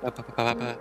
Ba, ba, ba, ba, ba.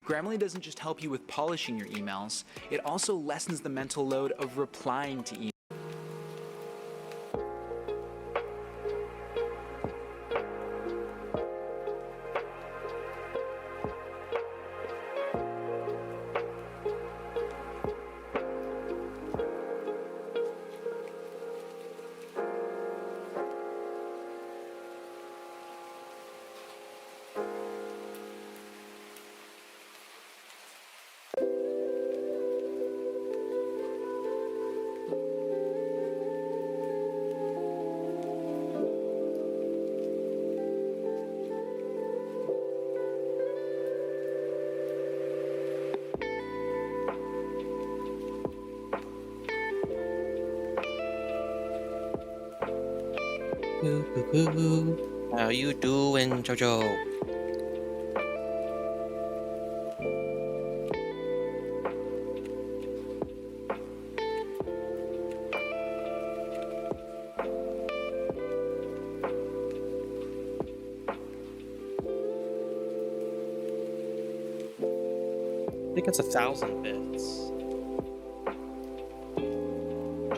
Grammarly doesn't just help you with polishing your emails, it also lessens the mental load of replying to emails. How you doing, Jojo? I think it's 1,000 bits.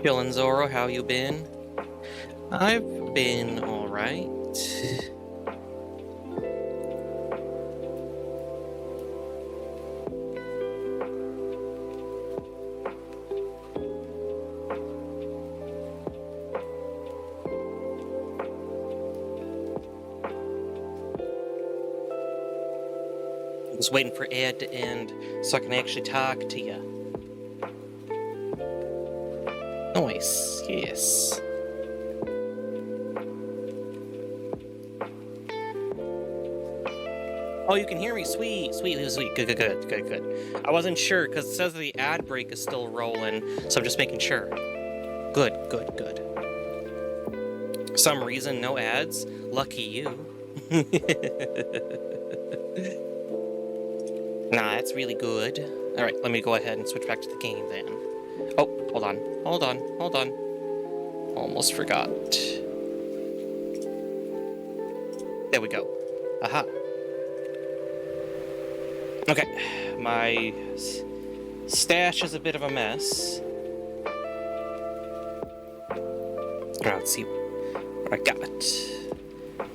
Chillin' Zoro, how you been? I've been alright. I was waiting for Ed to end so I can actually talk to you. Nice, yes. Oh, you can hear me. Sweet, sweet, sweet. Good, good, good, good, good. I wasn't sure because it says the ad break is still rolling, so I'm just making sure. Good, good, good. For some reason, no ads. Lucky you. Nah, that's really good. Alright, let me go ahead and switch back to the game then. Oh, hold on, hold on, hold on. Almost forgot. There we go. Aha. Okay, my stash is a bit of a mess. Let's see what I got.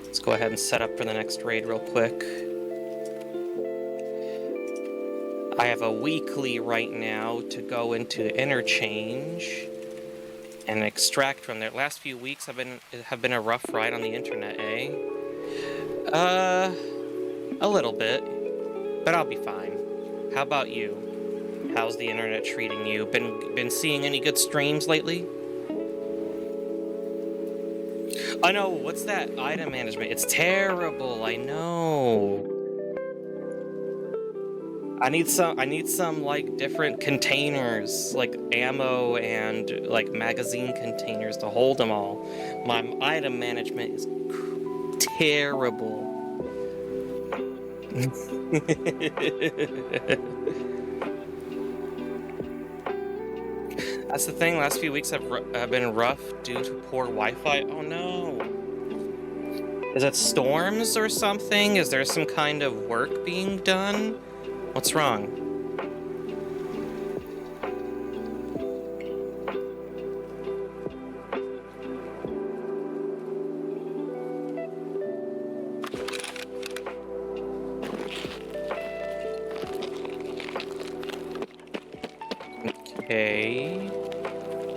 Let's go ahead and set up for the next raid real quick. I have a weekly right now to go into interchange and extract from there. Last few weeks have been a rough ride on the internet, eh? A little bit, but I'll be fine. How about you? How's the internet treating you? Been seeing any good streams lately? I know, what's that item management? It's terrible, I know. I need some like different containers, like ammo and like magazine containers to hold them all. My item management is terrible. That's the thing, last few weeks have been rough due to poor Wi-Fi. Oh no. Is it storms or something? Is there some kind of work being done? What's wrong? Okay.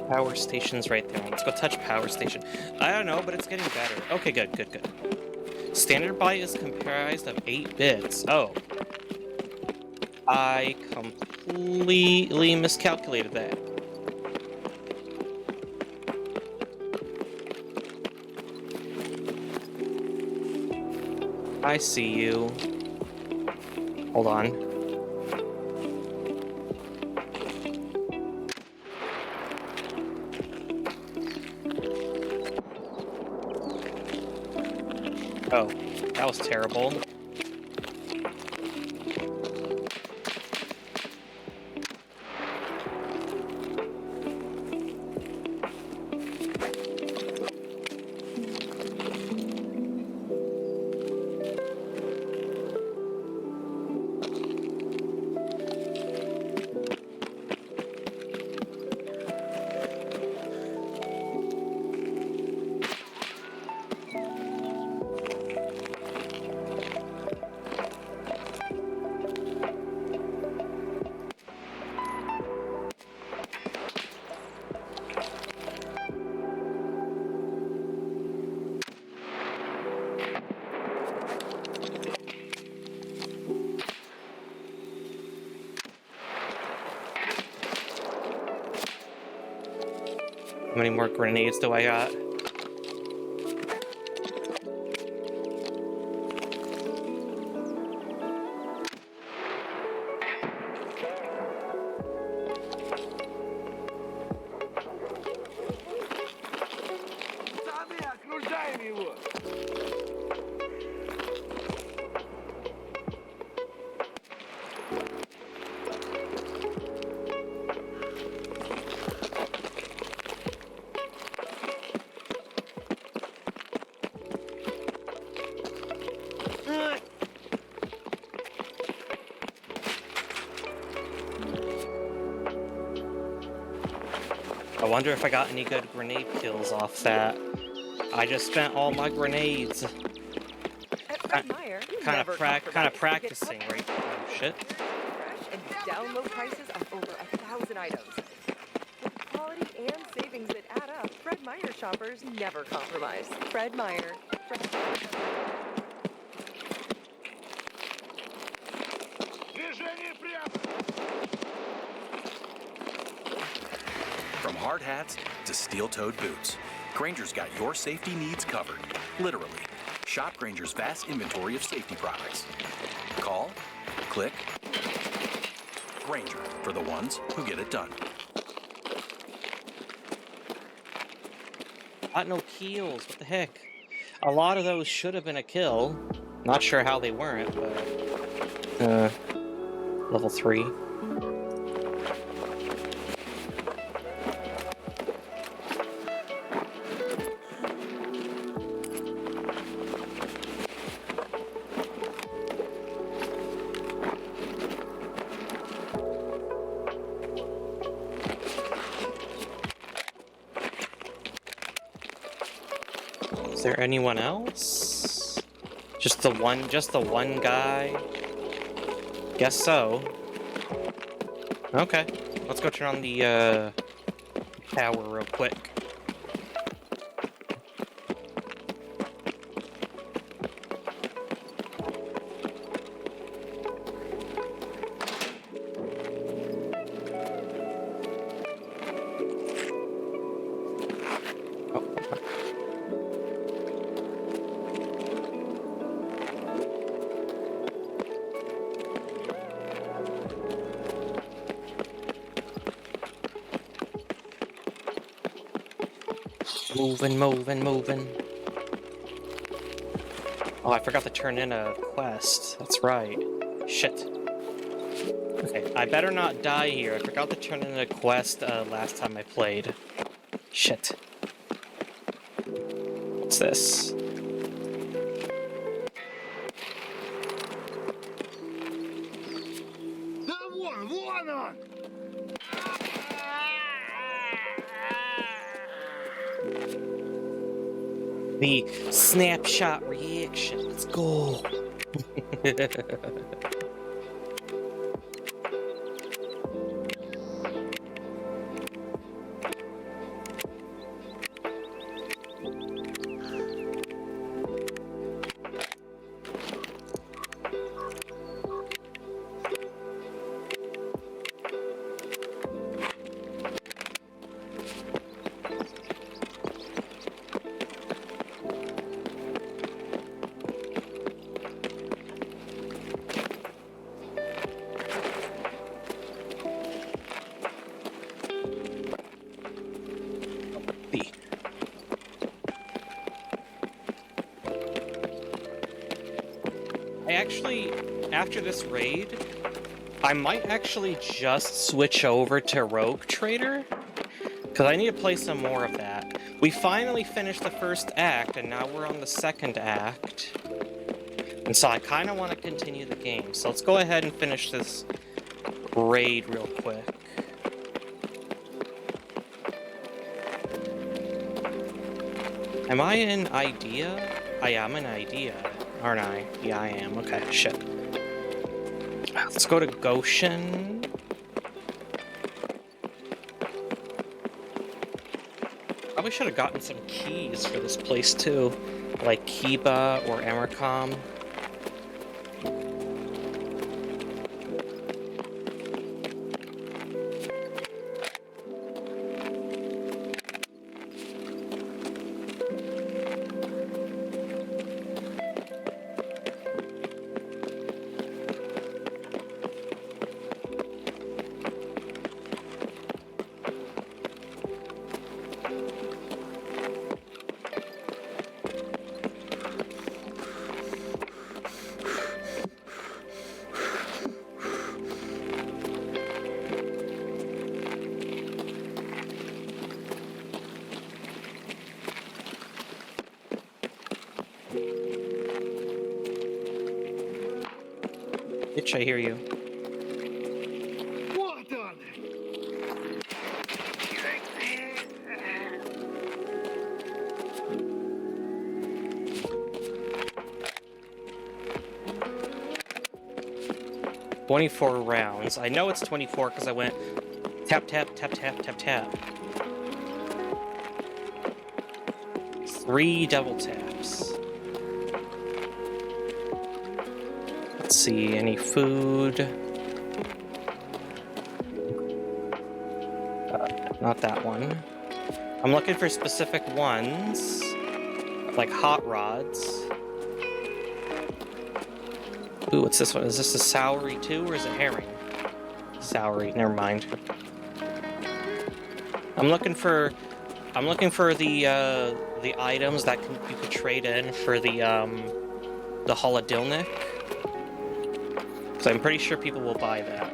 Power station's right there. Let's go touch power station. I don't know, but it's getting better. Okay, good, good, good. Standard byte is comprised of 8 bits. Oh. I completely miscalculated that. I see you. Hold on. Oh, that was terrible. How many more grenades do I got? I wonder if I got any good grenade kills off that. I just spent all my grenades. Kind of practicing, right? Oh shit. And download prices of over 1,000 items. With quality and savings that add up, Fred Meyer shoppers never compromise. Fred Meyer. From hard hats to steel-toed boots, Grainger's got your safety needs covered. Literally. Shop Grainger's vast inventory of safety products. Call, click, Grainger, for the ones who get it done. Got no kills, what the heck? A lot of those should have been a kill. Not sure how they weren't, but... level 3. Is there anyone else? Just the one guy? Guess so. Okay, let's go turn on the tower real quick. Moving. Oh, I forgot to turn in a quest. That's right. Shit. Okay, I better not die here. I forgot to turn in a quest last time I played. Shit. What's this? The snapshot reaction. Let's go. actually, after this raid, I might actually just switch over to Rogue Trader, because I need to play some more of that. We finally finished the first act, and now we're on the second act. And so I kind of want to continue the game. So let's go ahead and finish this raid real quick. Am I in Idea? I am in Idea, aren't I? Yeah, I am. Okay, shit. Let's go to Goshen. Probably should have gotten some keys for this place too, like Kiba or Emercom. Bitch, I hear you. What on? 24 rounds. I know it's 24 because I went tap, tap, tap, tap, tap, tap. 3 double taps. Let's see, any food? Not that one. I'm looking for specific ones, like hot rods. Ooh, what's this one? Is this a soury too, or is it herring? Soury, never mind. I'm looking for the items that you could trade in for the holodilnick. So I'm pretty sure people will buy that.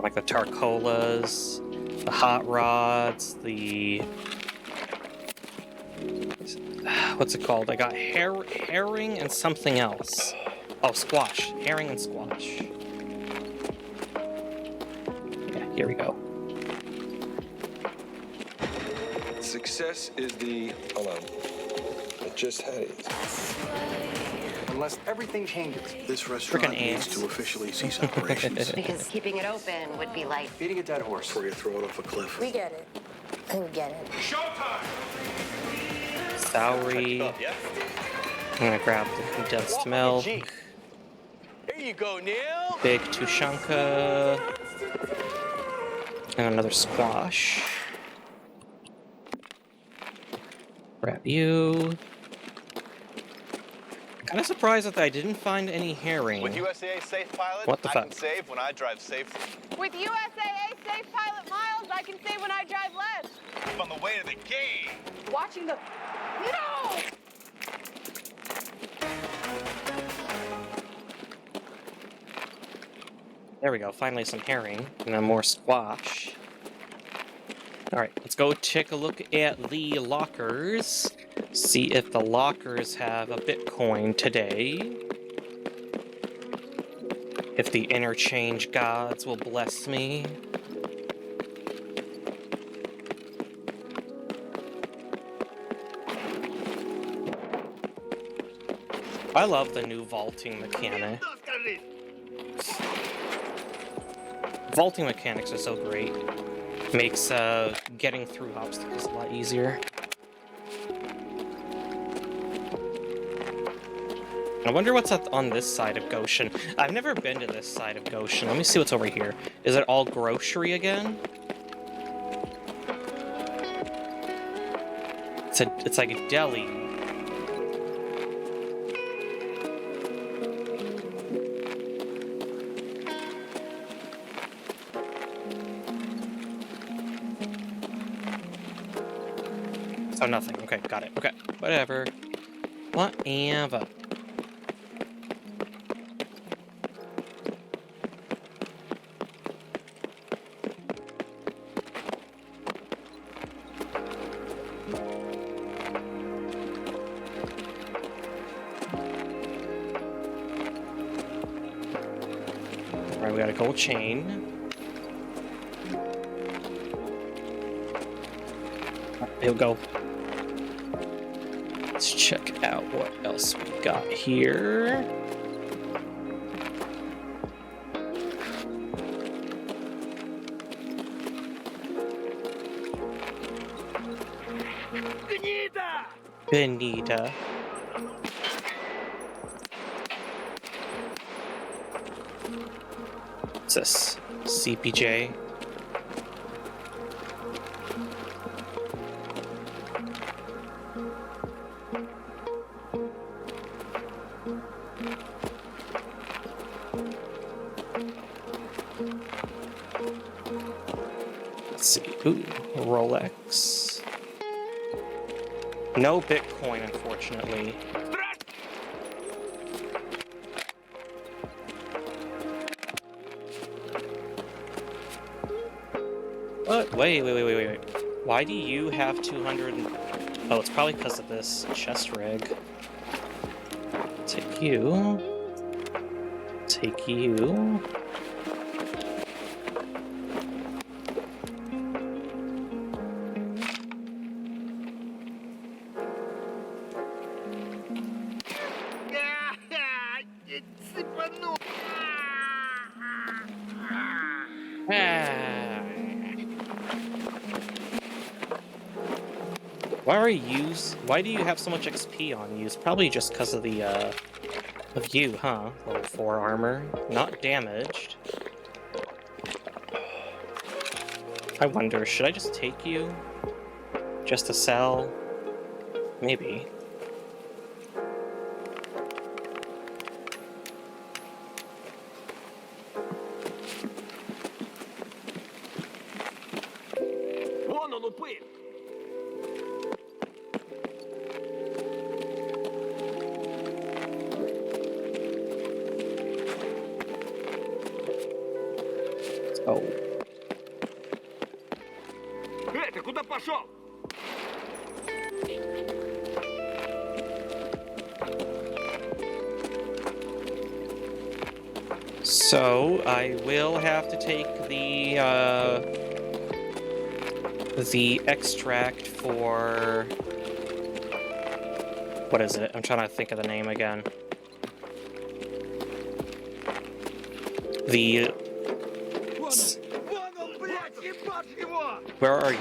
Like the Tarcolas, the hot rods, the... What's it called? I got herring and something else. Oh, squash. Herring and squash. Yeah, here we go. Success is the... Hold on. I just had it. Unless everything changes. This restaurant Frickin' needs ants. to officially cease operations Because keeping it open would be like Beating a dead horse. before you throw it off a cliff. We get it. We get it. Soury. I'm gonna grab the condensed milk. Here you go, Neil. Big Tushanka. And another squash. Grab you. Kind of surprised that I didn't find any herring. With USAA Safe Pilot, What the I fuck? can save when I drive safely. With USAA Safe Pilot miles, I can save when I drive less. I'm on the way to the game. Watching the... No! There we go, finally some herring, and then more squash. Alright, let's go take a look at the lockers. See if the lockers have a Bitcoin today. If the interchange gods will bless me. I love the new vaulting mechanic. Vaulting mechanics are so great. Makes getting through obstacles a lot easier. I wonder what's on this side of Goshen. I've never been to this side of Goshen. Let me see what's over here. Is it all grocery again? It's like a deli. 'Cause Oh, nothing. Okay, got it. Okay, whatever. Whatever. Alright, we got a gold chain. Here we go. Let's check out what else we got here. Benita. What's this? CPJ. Let's see. Ooh, Rolex. No Bitcoin, unfortunately. What? Wait. Why do you have 200? Oh, it's probably because of this chest rig. Take you. Take you. Why do you have so much XP on you? It's probably just because of the, of you, huh? Level 4 armor. Not damaged. I wonder, should I just take you? Just to sell? Maybe. Oh. Ты куда пошел? So, I will have to take the extract for... What is it? I'm trying to think of the name again. The... Where are you?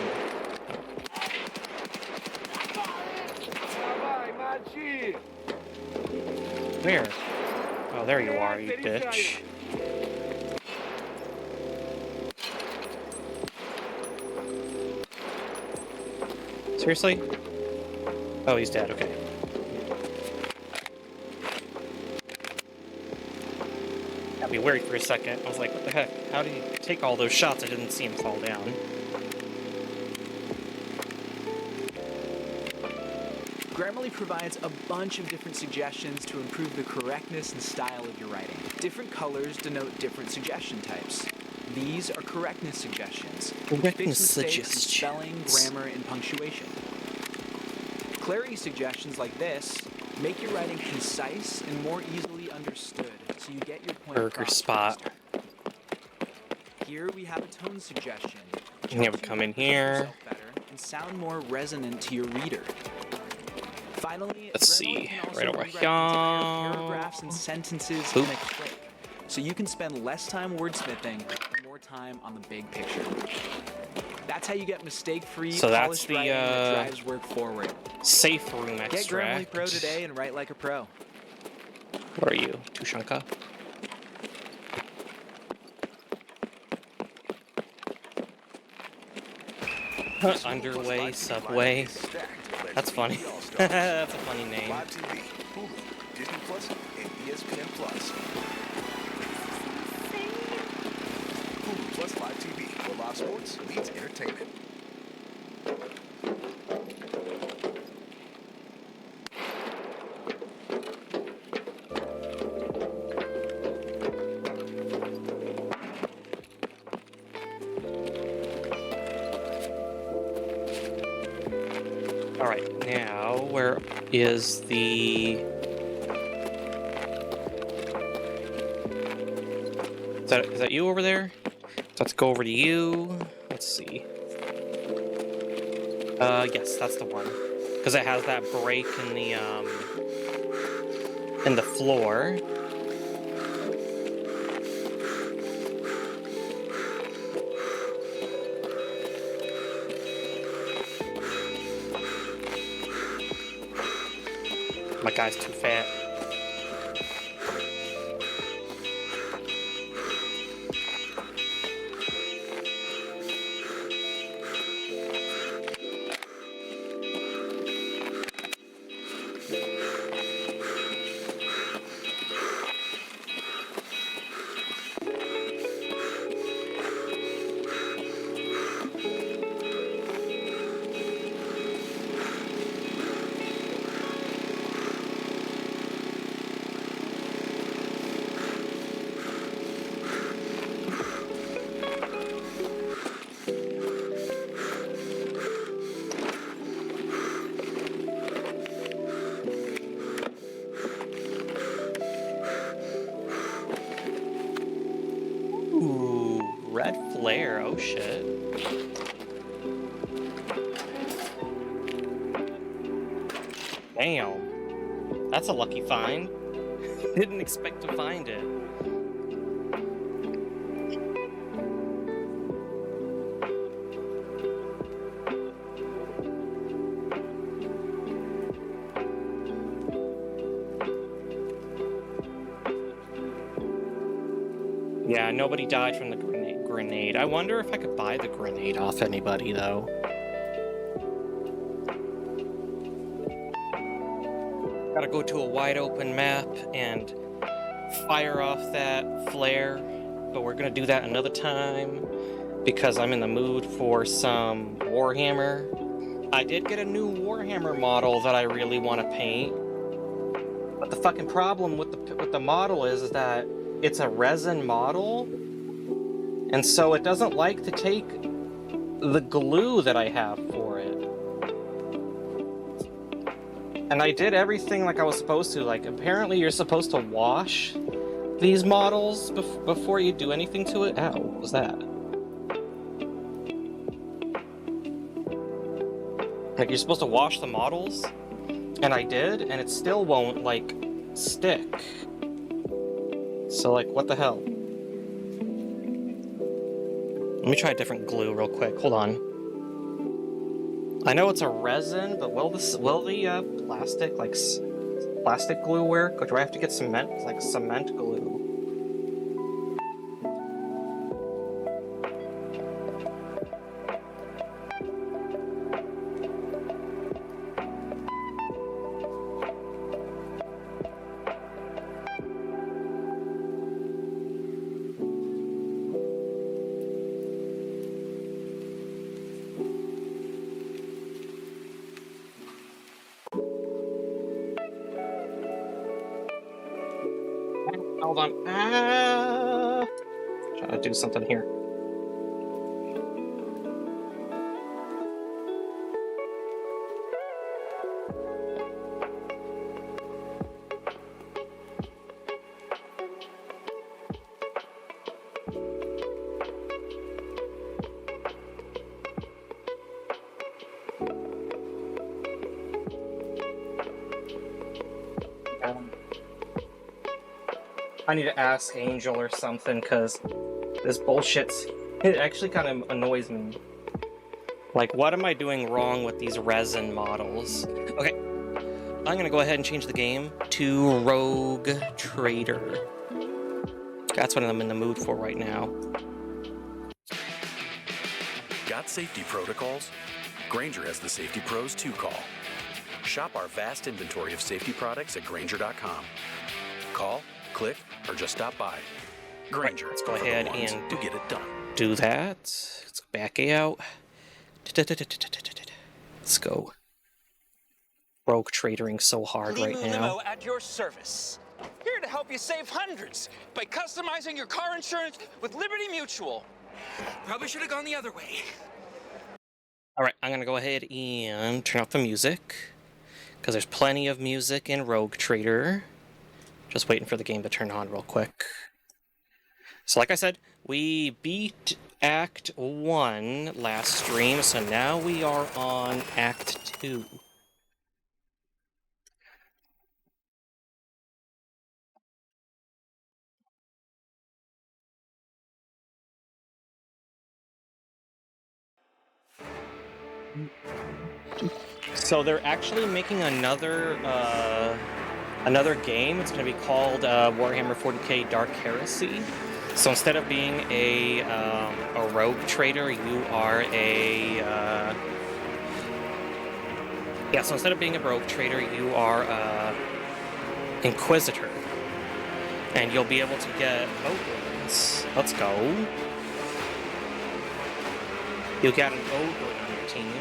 Where? Oh, there you are, you bitch. Seriously? Oh, he's dead, okay. Got me worried for a second. I was like, what the heck? How did he take all those shots? I didn't see him fall down. Grammarly provides a bunch of different suggestions to improve the correctness and style of your writing. Different colors denote different suggestion types. These are correctness suggestions, which fix mistakes in spelling, grammar, and punctuation. Clarity suggestions like this make your writing concise and more easily understood, so you get your point Burger across spot. faster. Here we have a tone suggestion, which You have helps to come in represent here. yourself better and sound more resonant to your reader. Finally, Let's Grammarly see, can also right over rewrite here. entire paragraphs and sentences Oop. in a click, so you can spend less time wordsmithing and more time on the big picture. That's how you get mistake-free, So that's polished the, writing that drives work forward. Safe room Get extract. Grammarly Pro today and write like a pro. Where are you, Tushanka? Underway, Subway. That's funny. That's a funny name. Live TV, Hulu, Disney Plus, and ESPN Plus. Hulu Plus Live TV, where live sports meets entertainment. Alright, now where is the... Is that you over there? Let's go over to you. Let's see. Yes, that's the one. Because it has that break in the floor. My guy's too fat. Ooh, red flare. Oh shit. Damn. That's a lucky find. Didn't expect to find it. Yeah, nobody died from the grenade. I wonder if I could buy the grenade off anybody, though. Gotta go to a wide open map and fire off that flare, but we're gonna do that another time because I'm in the mood for some Warhammer. I did get a new Warhammer model that I really want to paint, but the fucking problem with the model is that it's a resin model, and so it doesn't like to take the glue that I have for it. And I did everything like I was supposed to. Like, apparently you're supposed to wash these models before you do anything to it. Ow, what was that? Like, you're supposed to wash the models, and I did, and it still won't, like, stick. So, like, what the hell? Let me try a different glue real quick. Hold on. I know it's a resin, but will the plastic, like, plastic glue work? Or do I have to get cement, like, cement glue? Hold on. Trying to do something here. I need to ask Angel or something, because this bullshit's... It actually kind of annoys me. Like, what am I doing wrong with these resin models? Okay, I'm gonna go ahead and change the game to Rogue Trader. That's what I'm in the mood for right now. Got safety protocols? Grainger has the safety pros to call. Shop our vast inventory of safety products at Grainger.com. Call, click, or just stop by. Grainger. Let's go ahead and get it done. Do that. Let's back out. Let's go. Rogue Trading so hard right now. Limo at your service. Here to help you save hundreds by customizing your car insurance with Liberty Mutual. Probably should have gone the other way. Alright, I'm gonna go ahead and turn off the music, because there's plenty of music in Rogue Trader. Just waiting for the game to turn on real quick. So like I said, we beat Act 1 last stream, so now we are on Act 2. So they're actually making another game. It's going to be called Warhammer 40k Dark Heresy. So instead of being a rogue trader, you are a so instead of being a rogue trader, you are a inquisitor, and you'll be able to get ogres. Let's go. You'll get an ogre on your team.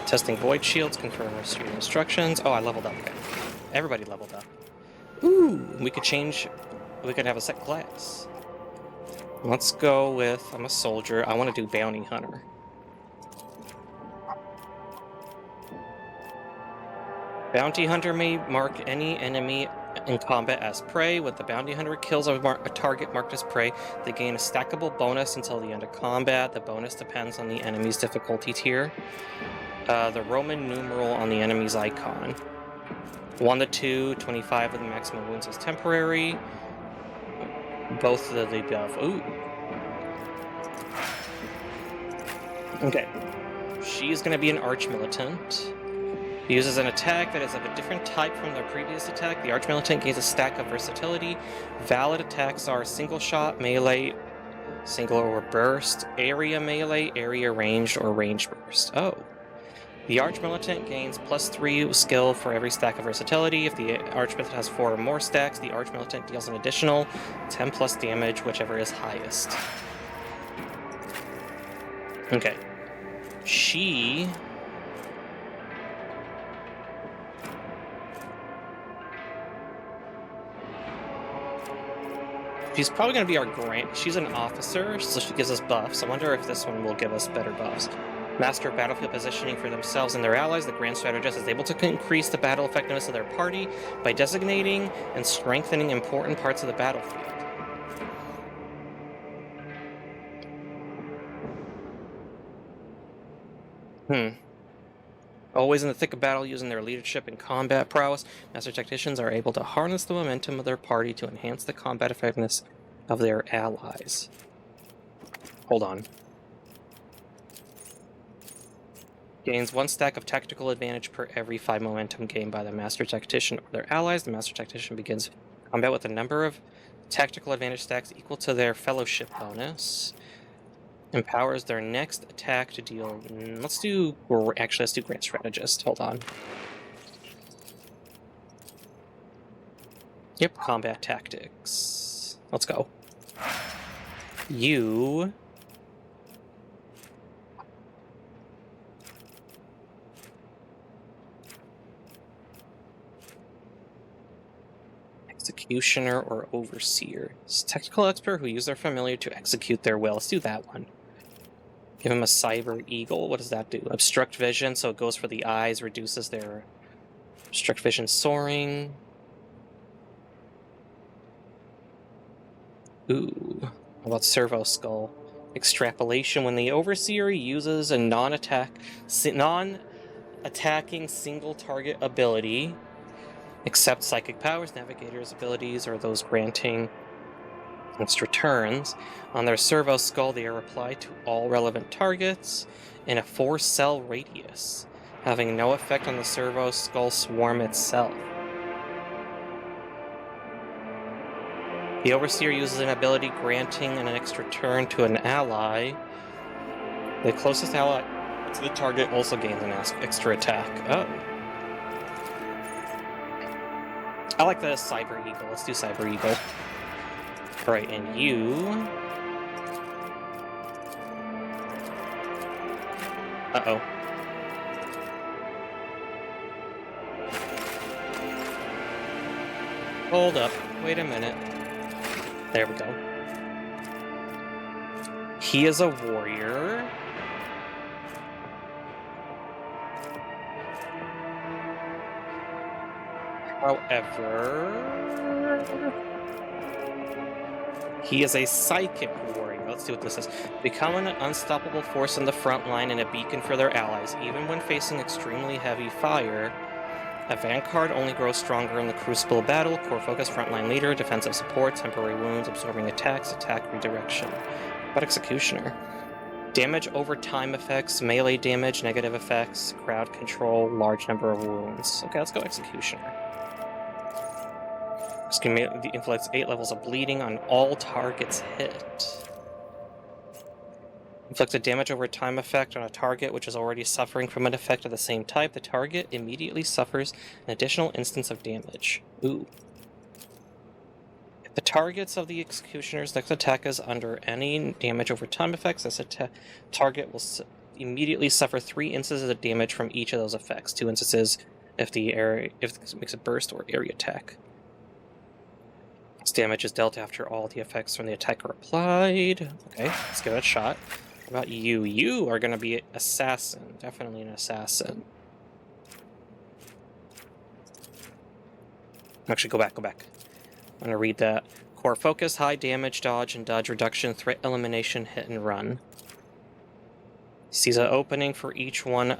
Testing void shields, confirm restricted instructions. Oh, I leveled up. Okay. Everybody leveled up. Ooh, we could have a set class. Let's go with, I'm a soldier. I want to do bounty hunter. Bounty hunter may mark any enemy in combat as prey. When the bounty hunter kills a target marked as prey, they gain a stackable bonus until the end of combat. The bonus depends on the enemy's difficulty tier. The Roman numeral on the enemy's icon. 1 to 2, 25 of the maximum wounds is temporary. Both of the above. Ooh. Okay. She's going to be an arch-militant. Uses an attack that is of a different type from their previous attack. The arch-militant gains a stack of versatility. Valid attacks are single shot, melee, single or burst, area melee, area ranged, or range burst. Oh. The Arch-Militant gains +3 skill for every stack of versatility. If the Arch-Militant has 4 or more stacks, the Arch-Militant deals an additional 10 plus damage, whichever is highest. Okay. She's probably going to be our she's an officer, so she gives us buffs. I wonder if this one will give us better buffs. Master battlefield positioning for themselves and their allies. The Grand Strategist is able to increase the battle effectiveness of their party by designating and strengthening important parts of the battlefield. Always in the thick of battle, using their leadership and combat prowess, Master Tacticians are able to harness the momentum of their party to enhance the combat effectiveness of their allies. Hold on. Gains 1 stack of tactical advantage per every 5 momentum gained by the Master Tactician or their allies. The Master Tactician begins combat with a number of tactical advantage stacks equal to their fellowship bonus. Empowers their next attack to deal... let's do Grand Strategist. Hold on. Yep, combat tactics. Let's go. You... Executioner or Overseer. It's a technical expert who use their familiar to execute their will. Let's do that one. Give him a Cyber Eagle. What does that do? Obstruct vision, so it goes for the eyes, reduces their obstruct vision soaring. Ooh. How about Servo Skull? Extrapolation. When the Overseer uses a non-attacking single target ability, except psychic powers, navigator's abilities, or those granting extra turns. On their Servo Skull, they are applied to all relevant targets in a 4-cell radius, having no effect on the Servo Skull swarm itself. The Overseer uses an ability granting an extra turn to an ally. The closest ally to the target also gains an extra attack. Oh. I like the Cyber Eagle. Let's do Cyber Eagle. Alright, and you... Uh-oh. Hold up. Wait a minute. There we go. He is a warrior. However, he is a psychic warrior. Let's see what this is. Become an unstoppable force in the front line and a beacon for their allies. Even when facing extremely heavy fire, a Vanguard only grows stronger in the Crucible battle. Core focus, frontline leader, defensive support, temporary wounds, absorbing attacks, attack redirection. What Executioner? Damage over time effects, melee damage, negative effects, crowd control, large number of wounds. Okay, let's go Executioner. This can inflicts 8 levels of bleeding on all targets hit. Inflicts a damage over time effect on a target which is already suffering from an effect of the same type. The target immediately suffers an additional instance of damage. Ooh. If the targets of the Executioner's next attack is under any damage over time effects, this target will immediately suffer 3 instances of damage from each of those effects. 2 instances if it makes a burst or area attack. This damage is dealt after all the effects from the attack are applied. Okay, let's give it a shot. What about you? You are going to be an assassin. Definitely an assassin. Actually, go back. I'm going to read that. Core focus, high damage, dodge, and dodge reduction, threat elimination, hit and run. Sees an opening for each one,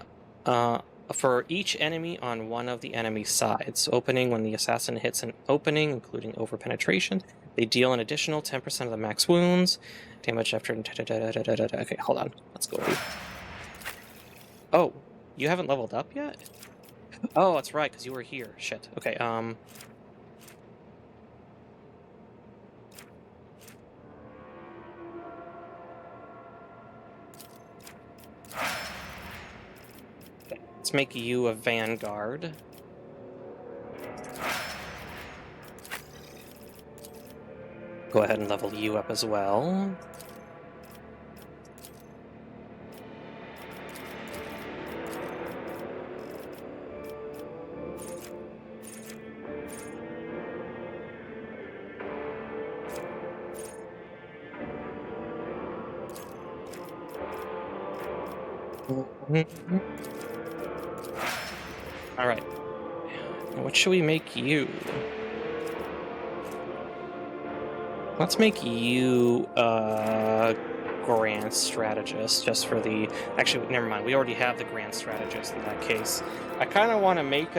for each enemy on one of the enemy sides. Opening, when the assassin hits an opening, including over penetration, they deal an additional 10% of the max wounds. Damage after... Okay, hold on. Let's go. Oh, you haven't leveled up yet? Oh, that's right, because you were here. Shit. Okay, let's make you a Vanguard. Go ahead and level you up as well. All right. What should we make you? Let's make you a Grand Strategist, just for the... Actually, never mind. We already have the Grand Strategist in that case. I kind of want to make,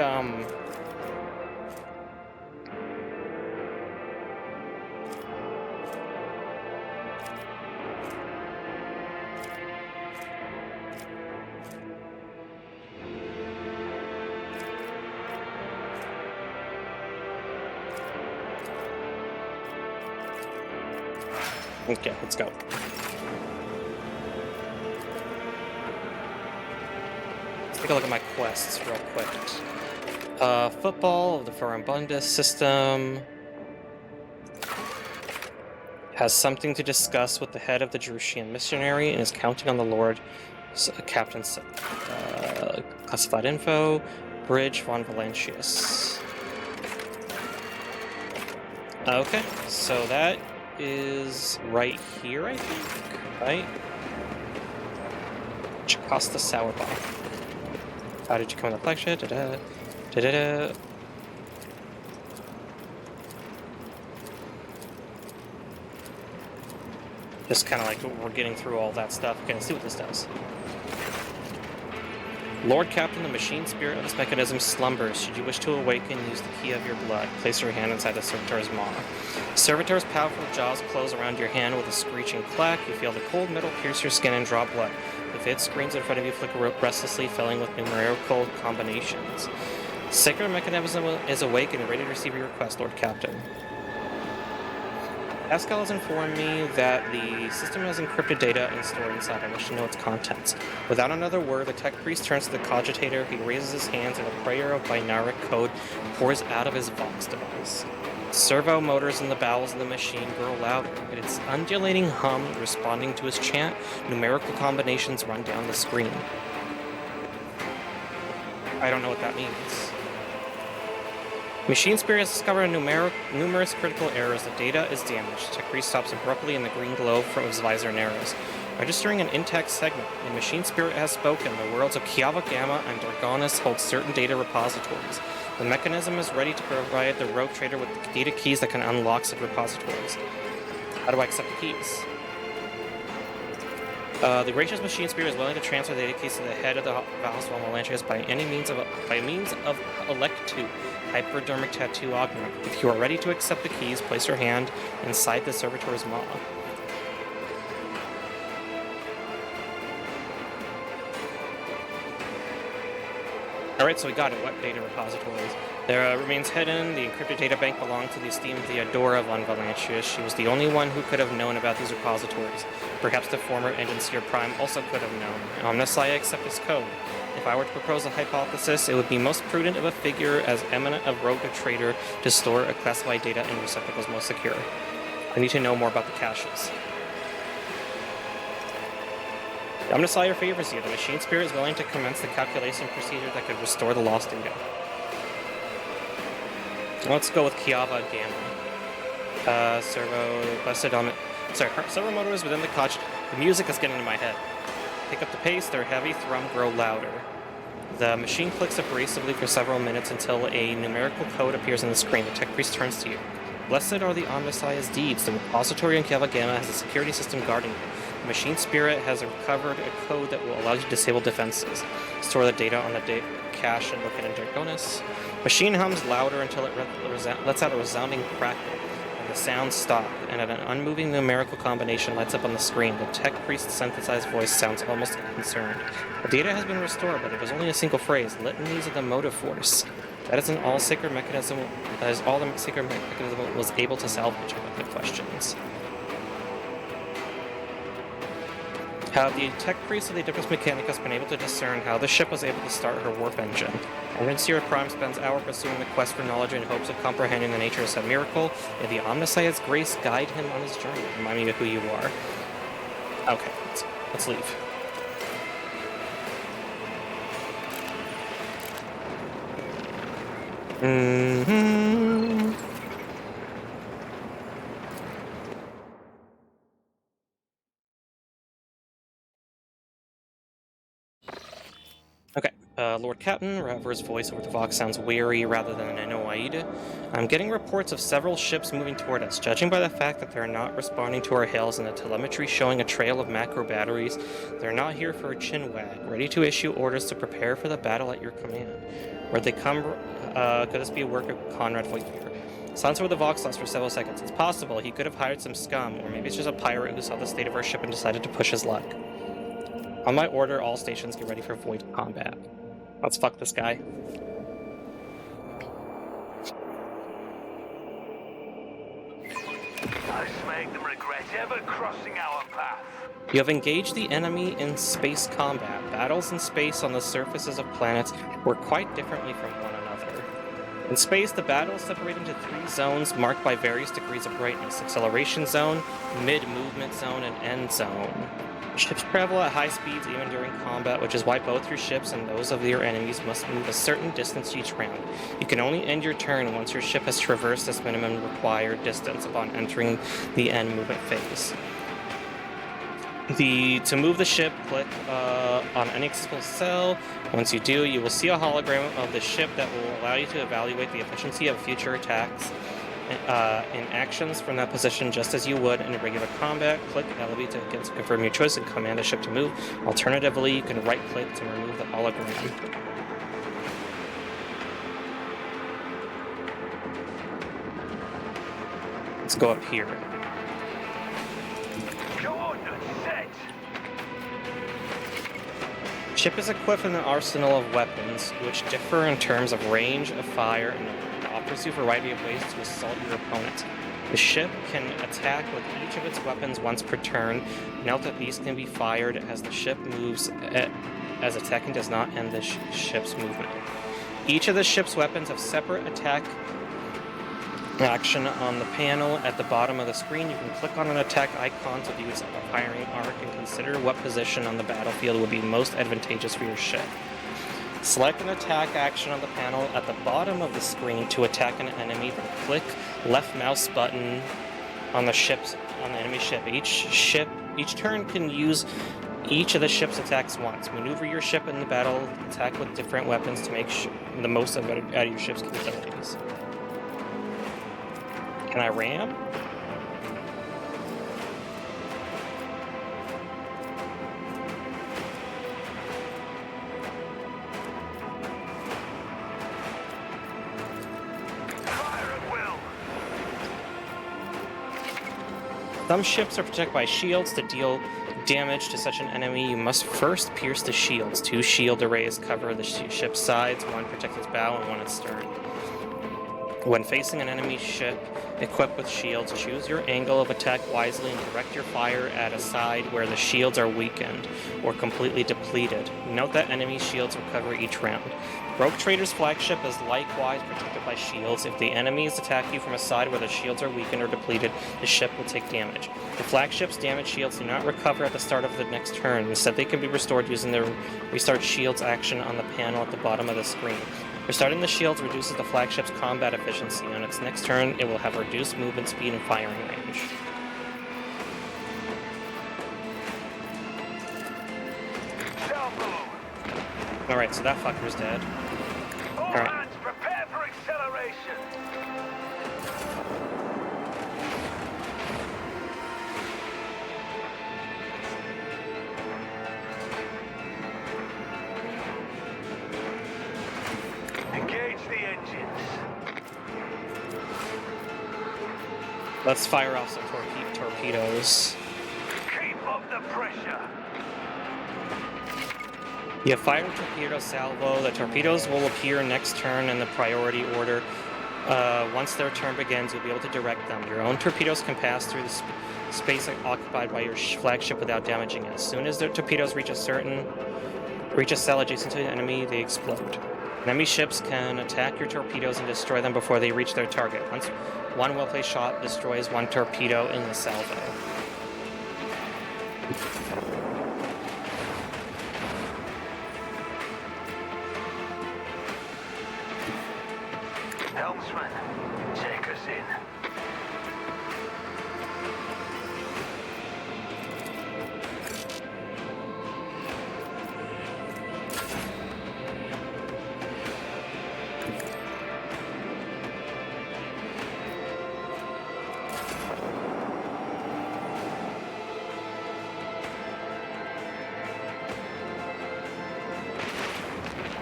Okay, let's go. Let's take a look at my quests real quick. Football of the Farambunda system has something to discuss with the head of the Drushian missionary and is counting on the Lord Captain's classified info. Bridge von Valentius. Okay, so that is right here, I think, right? Jocasta Sauerbach. How did you come in the flagship? Just kind of like we're getting through all that stuff. Okay, let's see what this does. Lord Captain, the machine spirit of this mechanism slumbers. Should you wish to awaken, use the key of your blood. Place your hand inside the servitor's maw. Servitor's powerful jaws close around your hand with a screeching clack. You feel the cold metal pierce your skin and draw blood. The vid screens in front of you flicker restlessly, filling with numerical combinations. Sacred mechanism is awake and ready to receive your request, Lord Captain. Pascal has informed me that the system has encrypted data and stored inside. I wish to know its contents. Without another word, the tech priest turns to the cogitator. He raises his hands and a prayer of binaric code pours out of his Vox device. Servo motors in the bowels of the machine grow louder. Its undulating hum responding to his chant, numerical combinations run down the screen. I don't know what that means. Machine Spirit has discovered numerous critical errors. The data is damaged. Tech Priest stops abruptly and the green glow from his visor narrows. Registering an intact segment. The Machine Spirit has spoken. The worlds of Kiava Gamma and Dargonis hold certain data repositories. The mechanism is ready to provide the rogue trader with the data keys that can unlock said repositories. How do I accept the keys? The gracious machine spirit is willing to transfer the data keys to the head of the house while Melantrius by means of elect 2 hypodermic tattoo augment. If you are ready to accept the keys, place your hand inside the servitor's maw. Alright, so we got it. What data repositories? There remains hidden. The encrypted data bank belonged to the esteemed Theodora von Valancius. She was the only one who could have known about these repositories. Perhaps the former Engine Seer Prime also could have known. Omnissiah accept this code. If I were to propose a hypothesis, it would be most prudent of a figure as eminent of rogue a trader to store a classified data in receptacles most secure. I need to know more about the caches. The Omnissiah favors you. The machine spirit is willing to commence the calculation procedure that could restore the lost data. Let's go with Kiava Gamma. Servo motors within the couch. The music is getting in my head. Pick up the pace, their heavy thrum grow louder. The machine clicks abrasively for several minutes until a numerical code appears on the screen. The tech priest turns to you. Blessed are the Omnissiah's deeds. The repository in Kiava Gamma has a security system guarding you. The machine spirit has recovered a code that will allow you to disable defenses. Store the data on the cache and locate in Draconis. Machine hums louder until it lets out a resounding crackle, and the sounds stop, and an unmoving numerical combination lights up on the screen. The tech priest's synthesized voice sounds almost concerned. The data has been restored, but it is only a single phrase, litanies of the motive force. That is all the sacred mechanism was able to salvage about the questions. How the tech priest of the Oedipus Mechanicus has been able to discern how the ship was able to start her warp engine. Engine Seer Prime spends hours pursuing the quest for knowledge in hopes of comprehending the nature of said miracle. May the Omnissiah's grace guide him on his journey. Remind me of who you are. Okay, let's leave. Okay, Lord Captain, Raver's voice over the Vox sounds weary rather than annoyed. I'm getting reports of several ships moving toward us. Judging by the fact that they're not responding to our hails and the telemetry showing a trail of macro batteries, they're not here for a chinwag, ready to issue orders to prepare for the battle at your command. Where'd they come? Could this be a work of Conrad Voigtbeer? Silence over the Vox lost for several seconds. It's possible he could have hired some scum, or maybe it's just a pirate who saw the state of our ship and decided to push his luck. On my order, all stations get ready for void combat. Let's fuck this guy. I make them regret ever crossing our path. You have engaged the enemy in space combat. Battles in space on the surfaces of planets work quite differently from one another. In space, the battles separate into 3 zones marked by various degrees of brightness: acceleration zone, mid-movement zone, and end zone. Ships travel at high speeds even during combat, which is why both your ships and those of your enemies must move a certain distance each round. You can only end your turn once your ship has traversed this minimum required distance upon entering the end movement phase. To move the ship, click on any accessible cell. Once you do, you will see a hologram of the ship that will allow you to evaluate the efficiency of future attacks in actions from that position, just as you would in a regular combat. Click LB to confirm your choice and command a ship to move. Alternatively, you can right-click to remove the hologram. Let's go up here. Ship is equipped with an arsenal of weapons, which differ in terms of range of fire and offers you a variety of ways to assault your opponent. The ship can attack with each of its weapons once per turn. Note that these can be fired as the ship moves, as attacking does not end the ship's movement. Each of the ship's weapons have separate attack action on the panel at the bottom of the screen. You can click on an attack icon to view its firing arc and consider what position on the battlefield would be most advantageous for your ship. Select an attack action on the panel at the bottom of the screen to attack an enemy, then click left mouse button on the enemy ship. Each turn can use each of the ship's attacks once. Maneuver your ship in the battle, attack with different weapons to make the most out of your ship's capabilities. Can I ram? Some ships are protected by shields. To deal damage to such an enemy, you must first pierce the shields. 2 shield arrays cover the ship's sides, 1 protects its bow and 1 its stern. When facing an enemy ship equipped with shields, choose your angle of attack wisely and direct your fire at a side where the shields are weakened or completely depleted. Note that enemy shields recover each round. Rogue Trader's flagship is likewise protected by shields. If the enemies attack you from a side where the shields are weakened or depleted, the ship will take damage. The flagship's damage shields do not recover at the start of the next turn. Instead, they can be restored using the Restart Shields action on the panel at the bottom of the screen. Restarting the shields reduces the flagship's combat efficiency. On its next turn, it will have reduced movement speed and firing range. Alright, so that fucker's dead. Alright. Prepare for acceleration. Engage the engines. Let's fire off some torpedoes. Keep up the pressure. You have fire torpedo salvo. The torpedoes will appear next turn in the priority order. Once their turn begins, you'll be able to direct them. Your own torpedoes can pass through the space occupied by your flagship without damaging it. As soon as the torpedoes reach a cell adjacent to the enemy, they explode. Enemy ships can attack your torpedoes and destroy them before they reach their target. Once one well-placed shot destroys 1 torpedo in the salvo. Helmsman, take us in.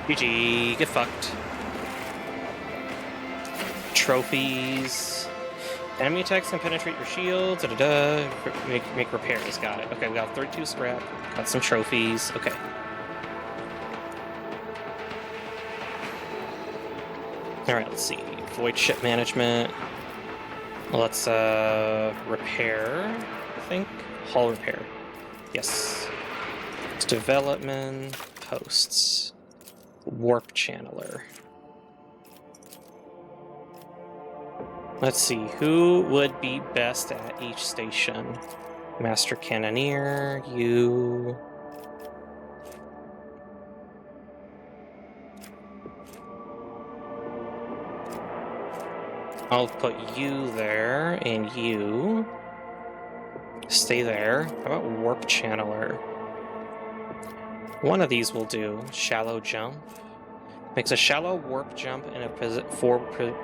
GG, get fucked. Trophies. Enemy attacks can penetrate your shields. Make repairs. Got it. Okay, we got 32 scrap. Got some trophies. Okay. Alright, let's see. Void ship management. Let's repair, I think. Hull repair. Yes. It's development. Posts. Warp channeler. Let's see, who would be best at each station? Master Cannoneer, you... I'll put you there, and you... stay there. How about Warp Channeler? One of these will do. Shallow jump. Makes a shallow warp jump in a forward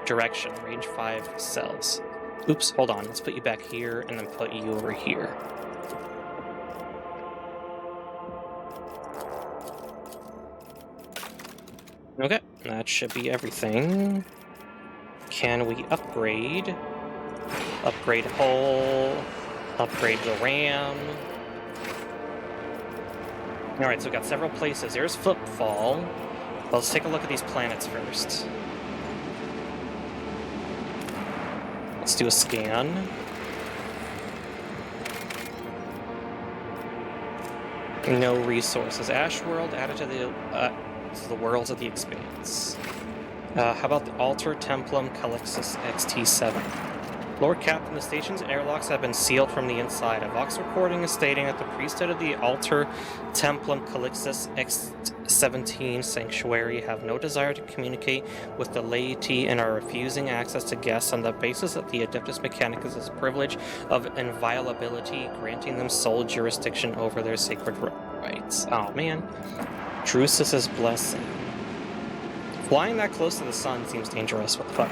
direction. Range 5 cells. Oops, hold on. Let's put you back here and then put you over here. Okay, that should be everything. Can we upgrade? Upgrade hull. Upgrade the ram. Alright, so we've got several places. There's Footfall. Let's take a look at these planets first. Let's do a scan. No resources. Ash World added to the worlds of the Expanse. How about the Altar Templum Calixus XT7? Lord Captain, the station's airlocks have been sealed from the inside. A Vox recording is stating that the priesthood of the Altar Templum Calixus X17 Sanctuary have no desire to communicate with the laity and are refusing access to guests on the basis that the Adeptus Mechanicus' privilege of inviolability, granting them sole jurisdiction over their sacred rites. Oh man. Drusus's blessing. Flying that close to the sun seems dangerous. What the fuck?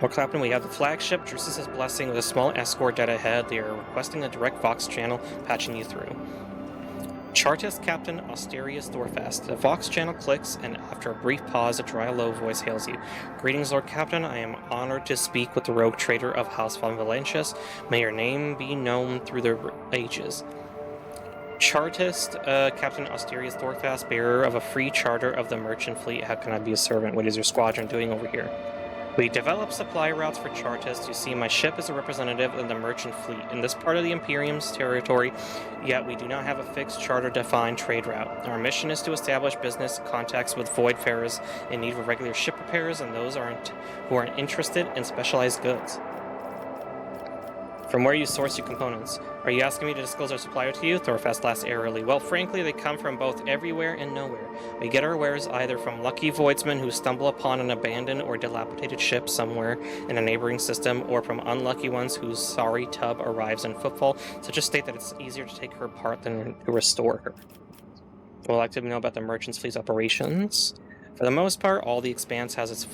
Well, Clapton, we have the flagship Drusus's Blessing with a small escort dead ahead. They are requesting a direct Vox channel, patching you through. Chartist Captain Austerius Thorfast. The Vox channel clicks, and after a brief pause, a dry, low voice hails you. Greetings, Lord Captain. I am honored to speak with the rogue trader of House von Valentius. May your name be known through the ages. Chartist Captain Austerius Thorfast, bearer of a free charter of the merchant fleet. How can I be a servant? What is your squadron doing over here? We develop supply routes for Chartists. You see, my ship is a representative of the merchant fleet in this part of the Imperium's territory, yet we do not have a fixed charter-defined trade route. Our mission is to establish business contacts with voidfarers in need of regular ship repairs and those who are interested in specialized goods. From where you source your components. Are you asking me to disclose our supplier to you? Thorfast laughs airily. Well, frankly, they come from both everywhere and nowhere. We get our wares either from lucky voidsmen who stumble upon an abandoned or dilapidated ship somewhere in a neighboring system, or from unlucky ones whose sorry tub arrives in footfall, such a state that it's easier to take her apart than to restore her. We'll like to know about the merchant's fleet's operations. For the most part, all the Expanse has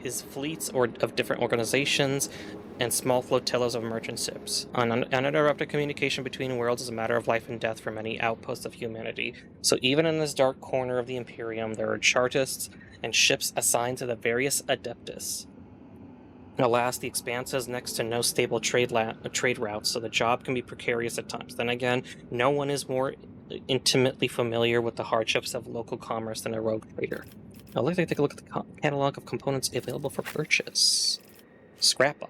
his fleets of different organizations and small flotillas of merchant ships. Uninterrupted communication between worlds is a matter of life and death for many outposts of humanity. So even in this dark corner of the Imperium, there are Chartists and ships assigned to the various Adeptus. Alas, the Expanse has next to no stable trade routes, so the job can be precarious at times. Then again, no one is more intimately familiar with the hardships of local commerce than a rogue trader. Now, let's take a look at the catalog of components available for purchase. Scrapbox.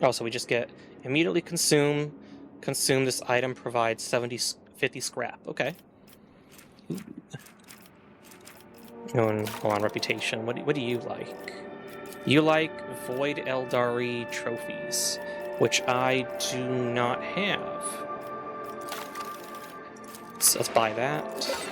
Oh, so we just get immediately consume. This item provides 50 scrap. Okay. Ooh. And hold on, reputation. What do you like? You like Void Eldari trophies, which I do not have. So let's buy that.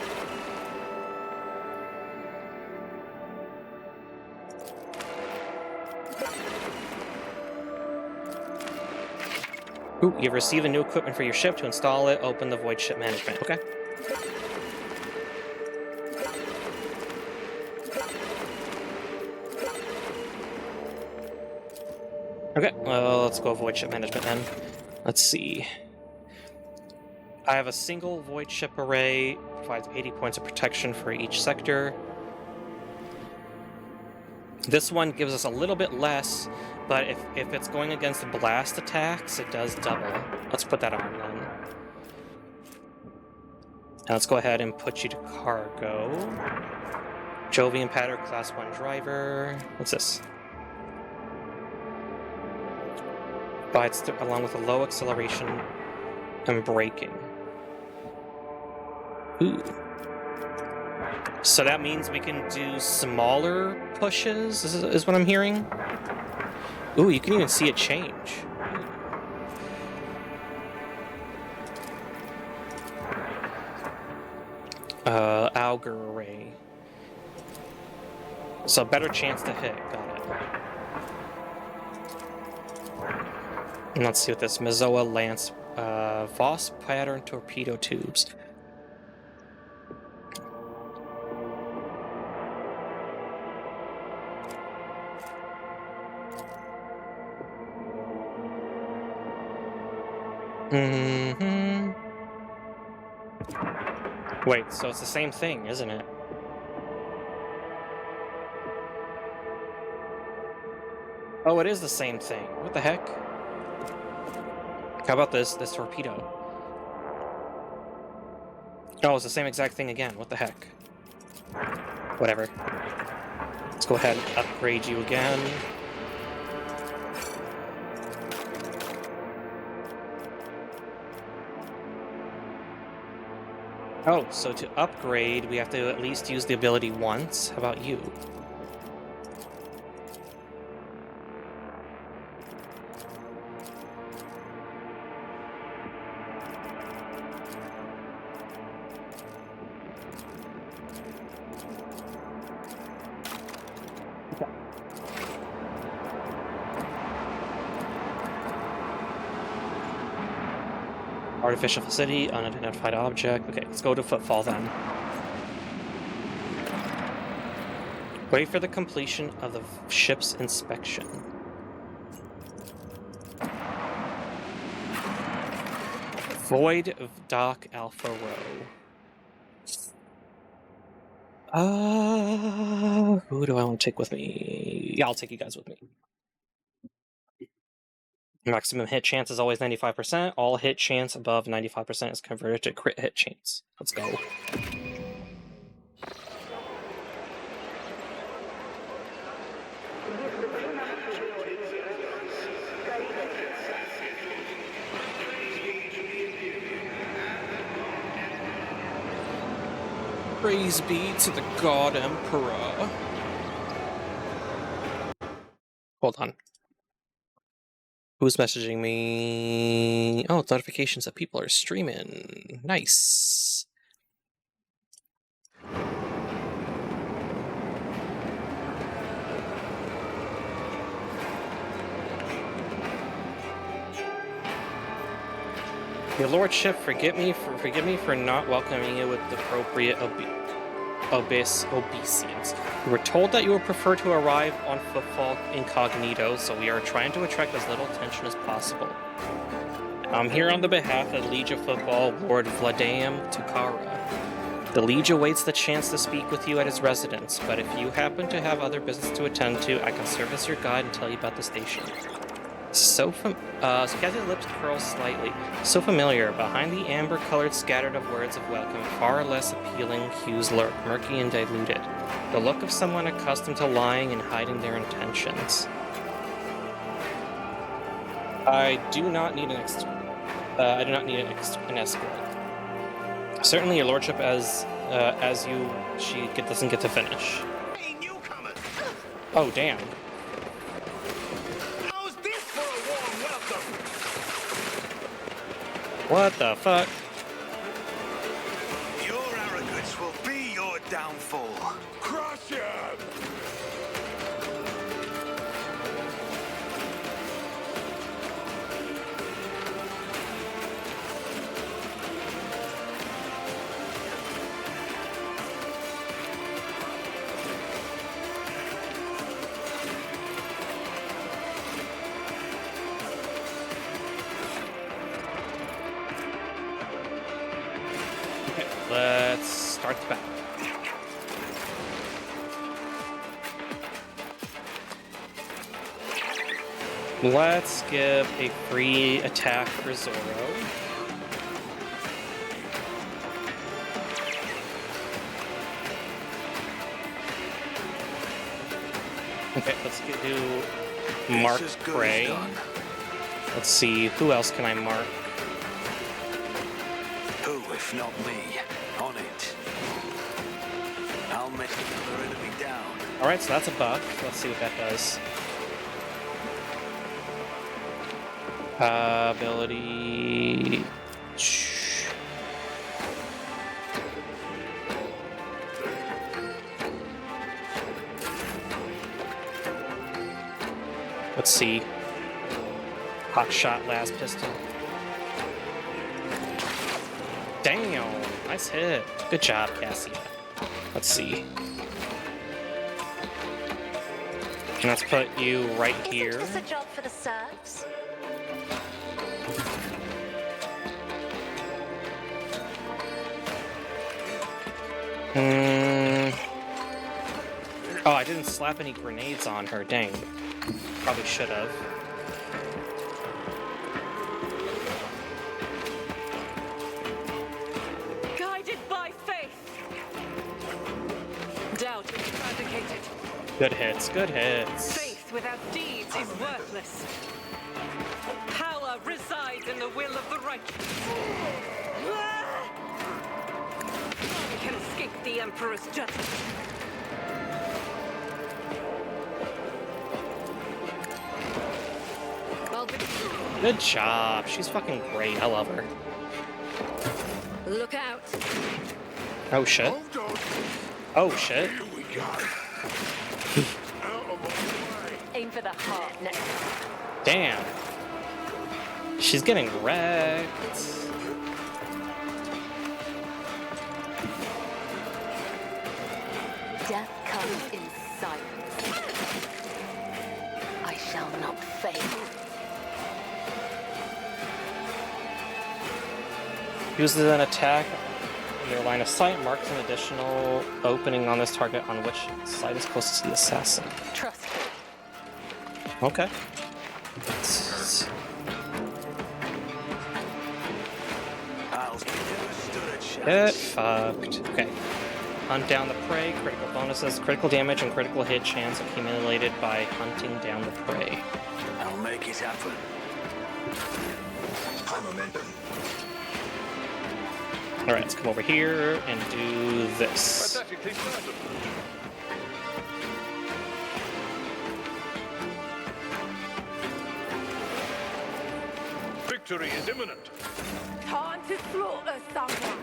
Ooh, you've received a new equipment for your ship. To install it, open the Void Ship Management. Okay. Okay, well, let's go Void Ship Management then. Let's see. I have a single Void Ship Array. Provides 80 points of protection for each sector. This one gives us a little bit less, but if it's going against blast attacks, it does double. Let's put that on then. Now let's go ahead and put you to cargo. Jovian Patter, Class 1 Driver. What's this? Provides along with a low acceleration and braking. Ooh. So that means we can do smaller pushes, is what I'm hearing? Ooh, you can even see it change. Auger Array. So better chance to hit, got it. And let's see what this Mizoa Lance, Voss pattern torpedo tubes. Mm-hmm. Wait, so it's the same thing, isn't it? Oh, it is the same thing. What the heck? How about this torpedo? Oh, it's the same exact thing again. What the heck? Whatever. Let's go ahead and upgrade you again. Oh, so to upgrade, we have to at least use the ability once. How about you? Artificial facility, unidentified object. Okay, let's go to Footfall then. Wait for the completion of the ship's inspection. Void of Dock Alpha Row. Who do I want to take with me? Yeah, I'll take you guys with me. Maximum hit chance is always 95%. All hit chance above 95% is converted to crit hit chance. Let's go. Praise be to the God Emperor. Hold on. Who's messaging me? Oh, it's notifications that people are streaming. Nice. Your lordship, forgive me for not welcoming you with the appropriate obeisance. We were told that you would prefer to arrive on footfall incognito, so we are trying to attract as little attention as possible. I'm here on the behalf of the Liege of Football, Lord Vladam Tukara. The Liege awaits the chance to speak with you at his residence, but if you happen to have other business to attend to, I can serve as your guide and tell you about the station. So Kathy's lips curl slightly. So familiar. Behind the amber-colored scattered of words of welcome, far less appealing hues lurk, murky and diluted. The look of someone accustomed to lying and hiding their intentions. I do not need an escort. Certainly, your lordship, she doesn't get to finish. Hey, newcomer! Oh, damn. How's this for a warm welcome? What the fuck? Your arrogance will be your downfall. Crush him! Let's start the battle. Let's give a free attack for Zoro. Okay, let's do Mark Prey. Let's see, who else can I mark? Who, if not me? On it. I'll make another enemy down. Alright, so that's a buff. Let's see what that does. Ability... Let's see. Hot shot, last pistol. Damn! Nice hit. Good job, Cassia. Let's see. Let's put you right here. Isn't this a job for the serfs? Oh, I didn't slap any grenades on her. Dang. Probably should have. Guided by faith. Doubt eradicated. Good hits, good hits. Faith without deeds is worthless. Power resides in the will of the righteous. None can escape the Emperor's judgment. Good job. She's fucking great. I love her. Look out. Oh shit. Oh shit. Aim for the heart next. Damn. She's getting wrecked. Death comes in Uses an attack in their line of sight, marks an additional opening on this target on which side is closest to the assassin. Trust me. Okay. Get fucked. Okay. Hunt down the prey, critical bonuses, critical damage, and critical hit chance accumulated by hunting down the prey. I'll make it happen. High momentum. Alright, let's come over here and do this. Pathetically certain. Victory is imminent. Time to slaughter someone.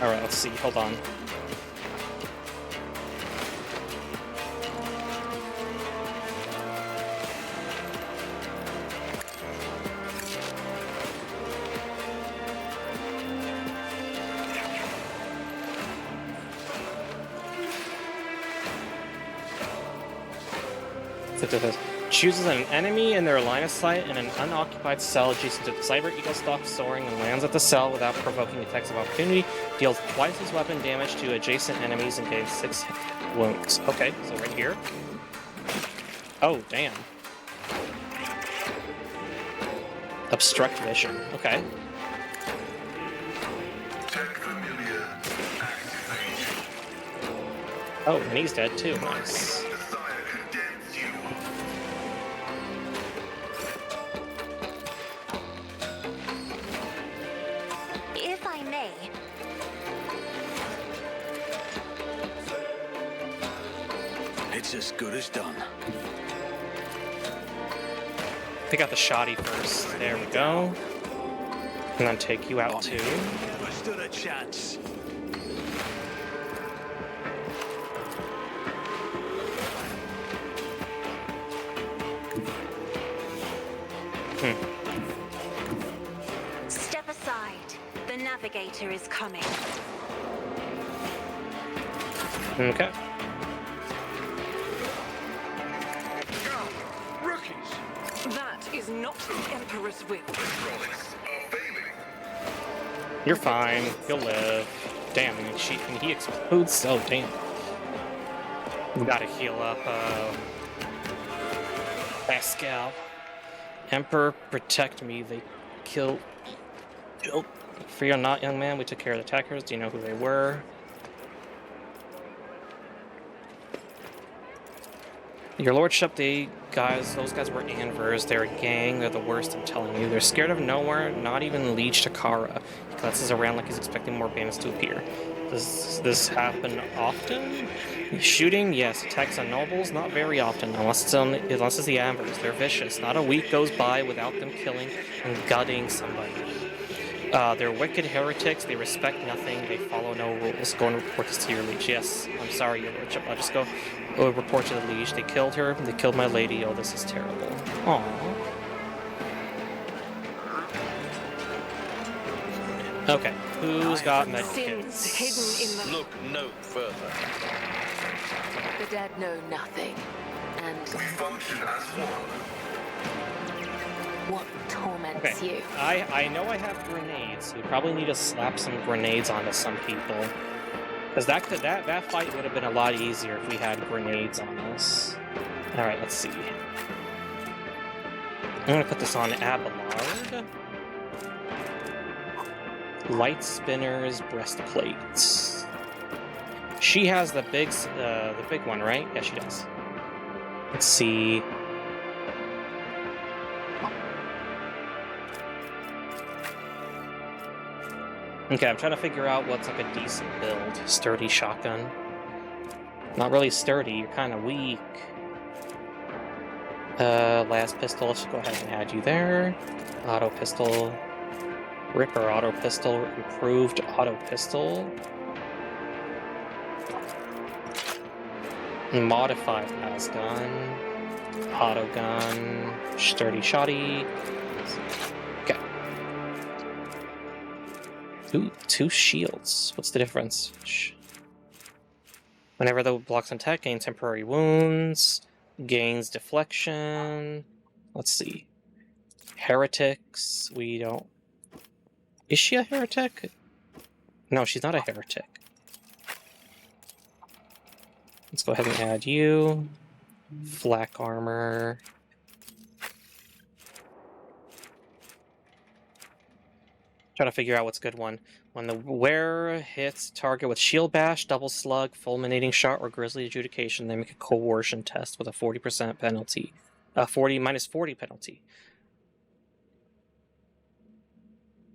Alright, let's see. Hold on. Chooses an enemy in their line of sight in an unoccupied cell adjacent to the Cyber Eagle stops soaring and lands at the cell without provoking attacks of opportunity. Deals twice as weapon damage to adjacent enemies and gains 6 wounds. Okay, so right here. Oh, damn. Obstruct vision. Okay. Oh, and he's dead too. Nice. If I may. It's as good as done. Pick out the shoddy first. There we go. And then take you out too. Never stood a chance. Step aside. The navigator is coming. Okay. That is not the Emperor's will. You're fine. You'll live. Damn, and he explodes. Oh, damn. We gotta heal up, Pascal. Emperor, protect me. They killed. Fear not, young man. We took care of the attackers. Do you know who they were? Your lordship, those guys were Anvers. They're a gang. They're the worst, I'm telling you. They're scared of nowhere, not even Liege Takara. He glances around like he's expecting more bandits to appear. Does this happen often? Shooting, yes. Attacks on nobles, not very often, unless it's the Anvers. They're vicious. Not a week goes by without them killing and gutting somebody. They're wicked heretics. They respect nothing. They follow no rules. Go and report this to your liege. Yes, I'm sorry, your lordship. I'll just go report to the liege. They killed her. They killed my lady. Oh, this is terrible. Aww. Okay, who's got medkits? Sins hidden in the... Look no further. The dead know nothing. And We function as one. what torments you? I know I have grenades. We probably need to slap some grenades onto some people. Because that fight would have been a lot easier if we had grenades on us. Alright, let's see. I'm gonna put this on Abelard. Light spinners, breastplates. She has the big one, right? Yeah, she does. Let's see. Okay, I'm trying to figure out what's like a decent build. Sturdy shotgun. Not really sturdy, you're kind of weak. Last pistol, let's go ahead and add you there. Auto pistol. Ripper auto pistol, improved auto pistol. Modified las gun. Auto gun. Sturdy shoddy. Okay. Ooh, 2 shields. What's the difference? Whenever the blocks on attack, gain temporary wounds. Gains deflection. Let's see. Heretics, we don't... Is she a heretic? No, she's not a heretic. Let's go ahead and add you. Flak armor. Trying to figure out what's a good one. When the wearer hits target with shield bash, double slug, fulminating shot, or grisly adjudication, they make a coercion test with a 40% penalty. 40 penalty.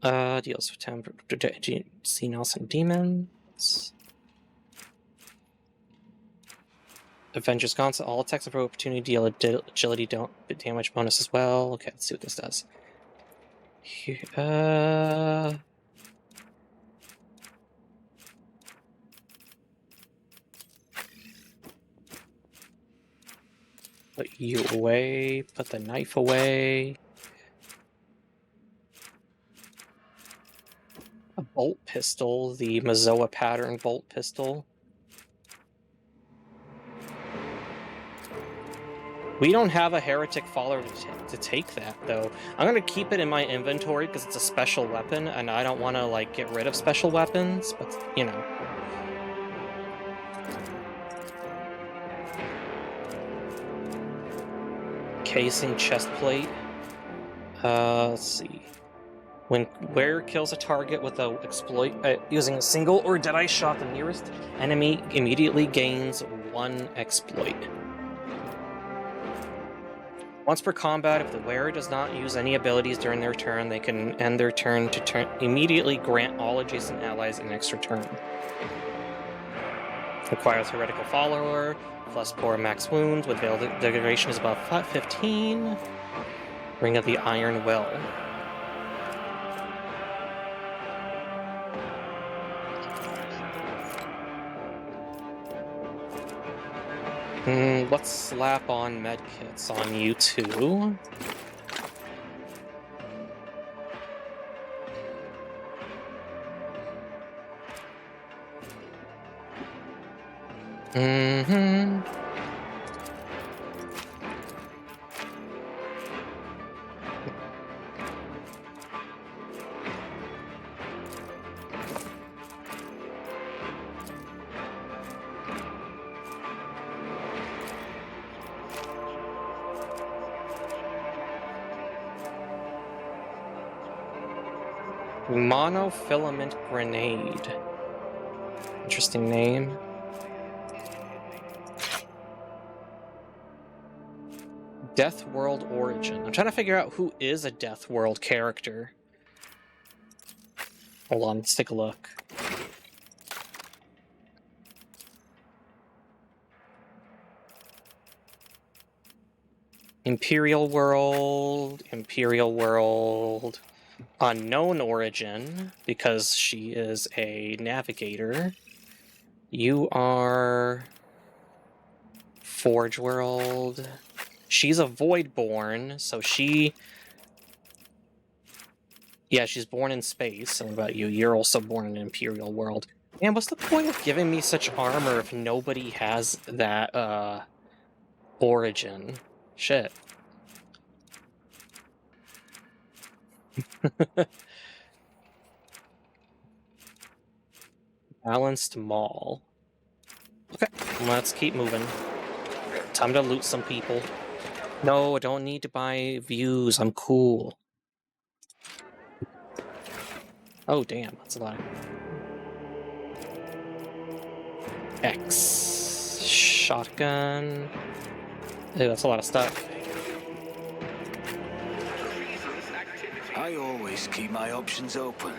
Deals with 10 senile and demons. Avengers Gauntlet. All attacks of opportunity deal agility damage bonus as well. Okay, let's see what this does. Put you away. Put the knife away. A bolt pistol, the Mazoa pattern bolt pistol. We don't have a heretic follower to take that, though. I'm gonna keep it in my inventory because it's a special weapon, and I don't want to like get rid of special weapons. But you know, casing chest plate. Let's see. When wearer kills a target with a exploit using a single or deadeye shot, the nearest enemy immediately gains 1 exploit. Once per combat, if the wearer does not use any abilities during their turn, they can end their turn to immediately grant all adjacent allies an extra turn. Requires heretical follower, plus poor max wounds, with veil degradation is about 15. Ring of the Iron Will. Let's slap on medkits on you too. Monofilament grenade. Interesting name. Death World origin. I'm trying to figure out who is a Death World character. Hold on, let's take a look. Imperial World. Unknown origin, because she is a navigator. You are Forge World. She's a Voidborn, so she... Yeah, she's born in space. And what about you? You're also born in Imperial World. Man, what's the point of giving me such armor if nobody has that, origin? Shit. Balanced Mall. Okay, let's keep moving. Time to loot some people. No, I don't need to buy views. I'm cool. Oh, damn. That's a lot. X. Shotgun. Ew, that's a lot of stuff. I always keep my options open.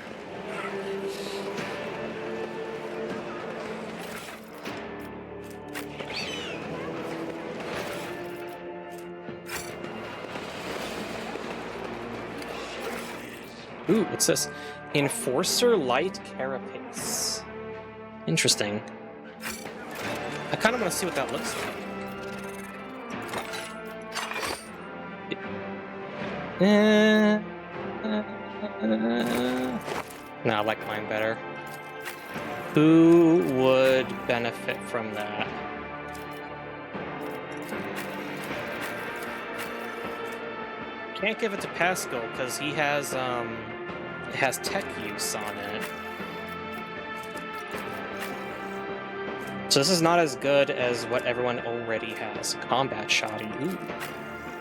Ooh, what's this? Enforcer Light Carapace. Interesting. I kind of want to see what that looks like. No, I like mine better. Who would benefit from that? can't give it to Pascal because he has it has tech use on it. So this is not as good as what everyone already has. Combat shoddy. Ooh.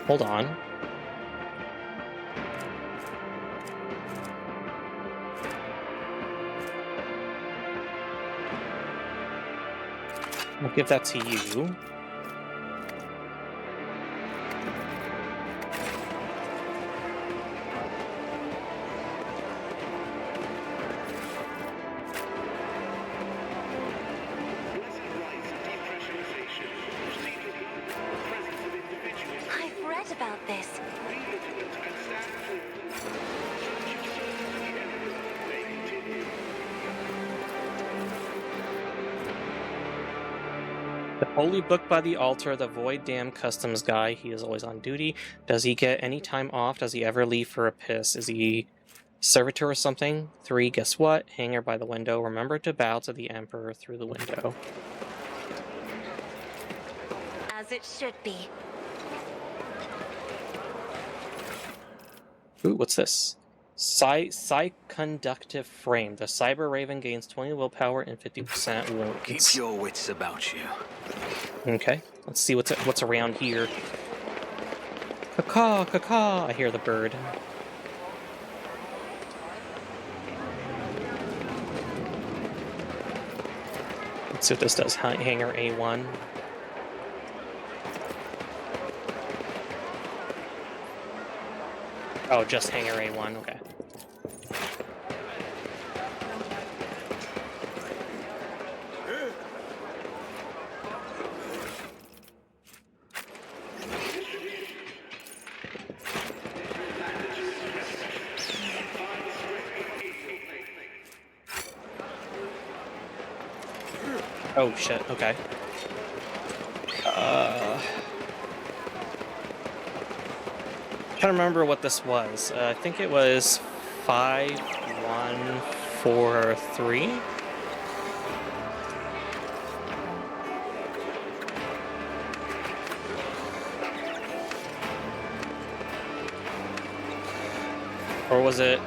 Hold on. I'll give that to you. I've read about this. The Holy Book by the Altar, the Void Dam Customs Guy. He is always on duty. Does he get any time off? Does he ever leave for a piss? Is he servitor or something? 3, guess what? Hanger by the window. Remember to bow to the Emperor through the window. As it should be. Ooh, what's this? Psy-conductive frame. The Cyber Raven gains 20 willpower and 50% wounds. Keep your wits about you. Okay, let's see what's around here. Caw, caw, caw. I hear the bird. Let's see what this does. Hanger A1. Oh, just Hanger A1, okay. Oh shit, okay. Trying to remember what this was. I think it was 5143. Or was it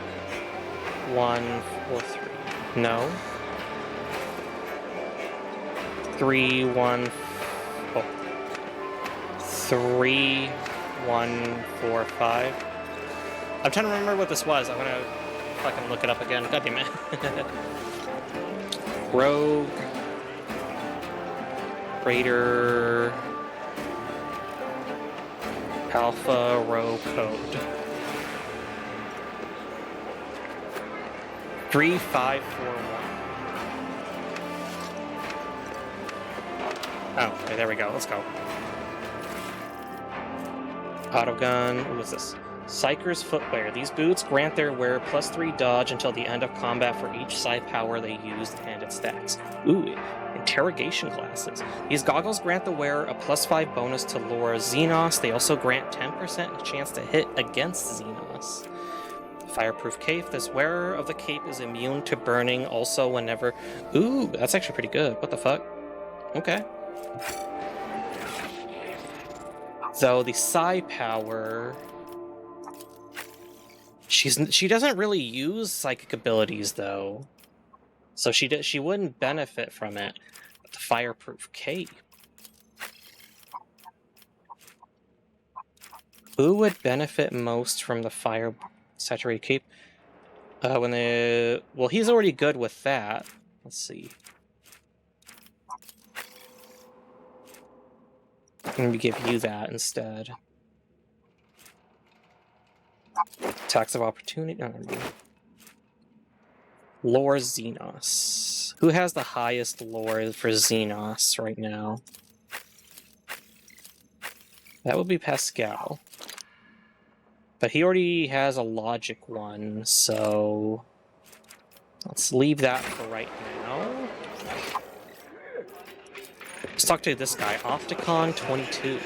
143? No. 3145. I'm trying to remember what this was. I'm gonna fucking look it up again. God damn it. Rogue. Raider. Alpha row code. 3541. Oh, okay, there we go. Let's go. Auto gun. What was this? Psyker's footwear. These boots grant their wearer +3 dodge until the end of combat for each psi power they used and its stacks. Ooh, interrogation glasses. These goggles grant the wearer a +5 bonus to lure Xenos. They also grant 10% chance to hit against Xenos. Fireproof cape. This wearer of the cape is immune to burning also whenever... Ooh, that's actually pretty good. What the fuck? Okay. Though the psi power... She doesn't really use psychic abilities, though. So she wouldn't benefit from it. But the fireproof cape... Who would benefit most from the fire saturated cape? Well, he's already good with that. Let's see. Maybe give you that instead. Tax of opportunity. No, never mind. Lore Xenos. Who has the highest lore for Xenos right now? That would be Pascal. But he already has a logic one, so let's leave that for right now. Let's talk to this guy, Opticon 22.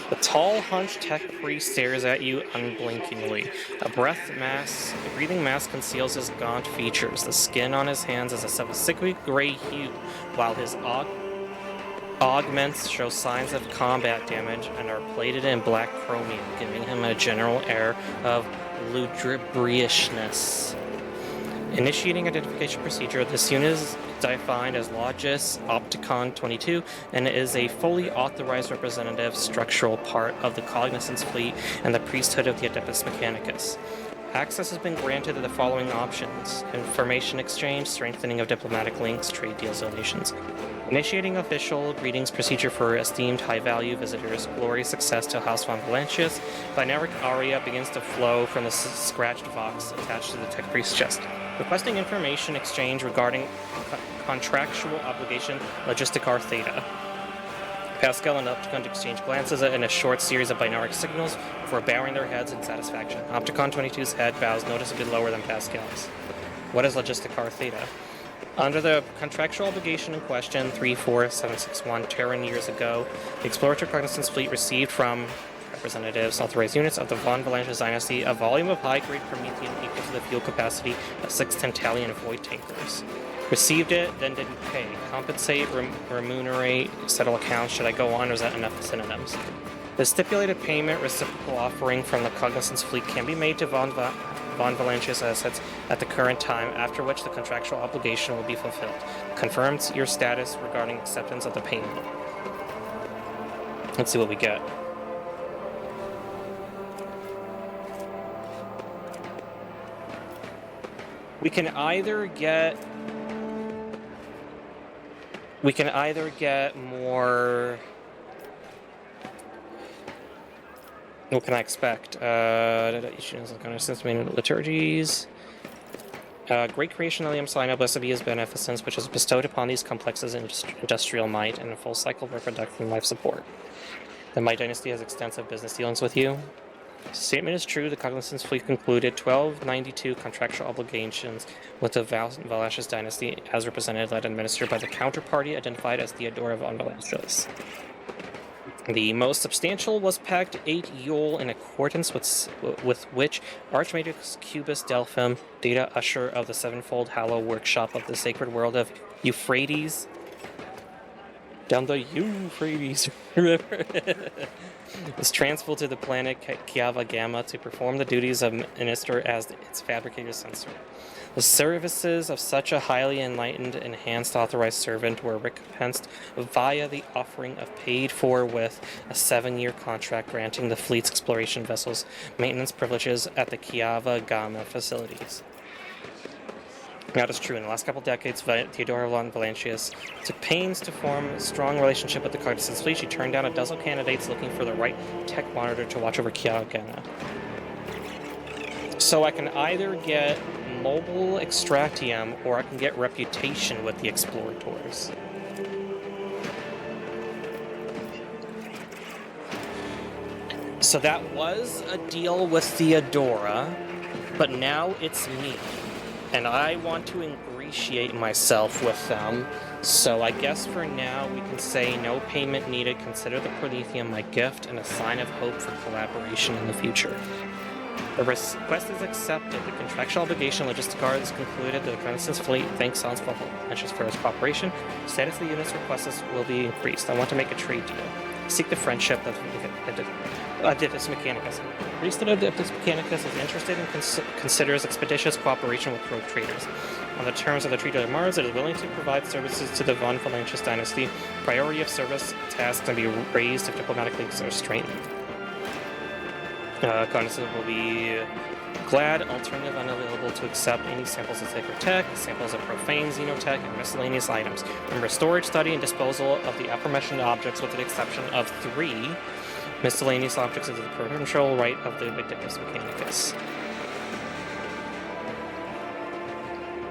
The tall, hunched tech priest stares at you unblinkingly. A breathing mask conceals his gaunt features. The skin on his hands is of a sickly gray hue, while his augments show signs of combat damage and are plated in black chromium, giving him a general air of lugubriousness. Initiating identification procedure, this unit is defined as Logis Opticon 22 and is a fully authorized representative structural part of the Cognizance Fleet and the priesthood of the Adeptus Mechanicus. Access has been granted to the following options: information exchange, strengthening of diplomatic links, trade deals, donations. Initiating official greetings procedure for esteemed high-value visitors. Glorious success to House von Valancius. Binaric aria begins to flow from the scratched vox attached to the tech priest chest. Requesting information exchange regarding contractual obligation Logisticar Theta. Pascal and Opticon exchange glances in a short series of binaric signals before bowing their heads in satisfaction. Opticon 22's head bows noticeably lower than Pascal's. What is Logisticar Theta? Under the contractual obligation in question, 34761 Terran years ago, the Explorator Cognizance Fleet received from representatives, authorized units of the von Valancius dynasty, a volume of high-grade Promethean equal to the fuel capacity of 6 Tantalian void tankers. Received it, then didn't pay. Compensate, remunerate, settle accounts. Should I go on, or is that enough synonyms? The stipulated payment reciprocal offering from the Cognizance Fleet can be made to von Valancius assets at the current time, after which the contractual obligation will be fulfilled. Confirms your status regarding acceptance of the payment. Let's see what we get. We can either get more. What can I expect? Liturgies. Great creation of the Sign blessed be his beneficence, which is bestowed upon these complexes industrial might and a full cycle of reproduction and life support. The Might Dynasty has extensive business dealings with you. The statement is true. The Cognizance Fleet concluded 1292 contractual obligations with the Valancius dynasty as represented, led, and administered by the counterparty identified as Theodora von Valancius. The most substantial was Pact 8 Yule, in accordance with which Archmatrix Cubus Delphim, data usher of the Sevenfold Hallow Workshop of the Sacred World of Euphrates, down the Euphrates River, was transferred to the planet Kiava Gamma to perform the duties of minister as its fabricator censor. The services of such a highly enlightened, enhanced, authorized servant were recompensed via the offering of paid for with a 7-year contract granting the fleet's exploration vessels maintenance privileges at the Kiava Gamma facilities. That is true. In the last couple decades, Theodora von Valancius took pains to form a strong relationship with the Cognizance Fleet. She turned down a dozen candidates looking for the right tech monitor to watch over Kiava Gamma. So I can either get mobile extractium, or I can get reputation with the explorators. So that was a deal with Theodora, but now it's me. And I want to ingratiate myself with them, so I guess for now we can say no payment needed. Consider the Prometheum my gift and a sign of hope for collaboration in the future. The request is accepted. The contractual obligation Logisticar is concluded. The Cognizance Fleet thanks Hans von Valancius for his cooperation. Status of the unit's requests will be increased. I want to make a trade deal. Seek the friendship of Adeptus Mechanicus. The priesthood of Adeptus Mechanicus is interested and considers expeditious cooperation with rogue traders. On the terms of the Treaty of Mars, it is willing to provide services to the von Valancius dynasty. Priority of service tasks can be raised if diplomatic links are strengthened. Cognizance will be glad, alternative, unavailable to accept any samples of sacred tech, samples of profane xenotech, and miscellaneous items. Remember, storage, study, and disposal of the aforementioned objects with the exception of 3 miscellaneous objects is the preferential right of the Adeptus Mechanicus.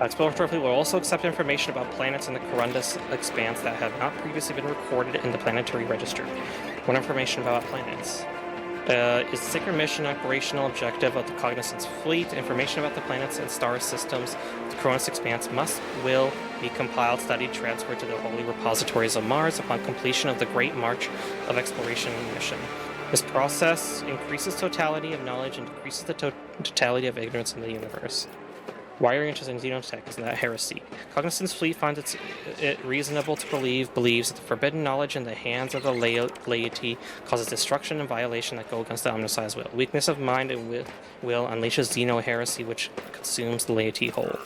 Exploratory Fleet will also accept information about planets in the Corundus Expanse that have not previously been recorded in the Planetary Register. What information about planets? Is the sacred mission operational objective of the Cognizance Fleet? Information about the planets and star systems of the Corundus Expanse will be compiled, studied, transferred to the holy repositories of Mars upon completion of the Great March of Exploration mission. This process increases totality of knowledge and decreases the totality of ignorance in the universe. Why are you interested in xenotech? Isn't that heresy? Cognizant's fleet finds it reasonable to believes that the forbidden knowledge in the hands of the laity causes destruction and violation that go against the omnisci's will. Weakness of mind and will unleashes xeno-heresy, which consumes the laity whole.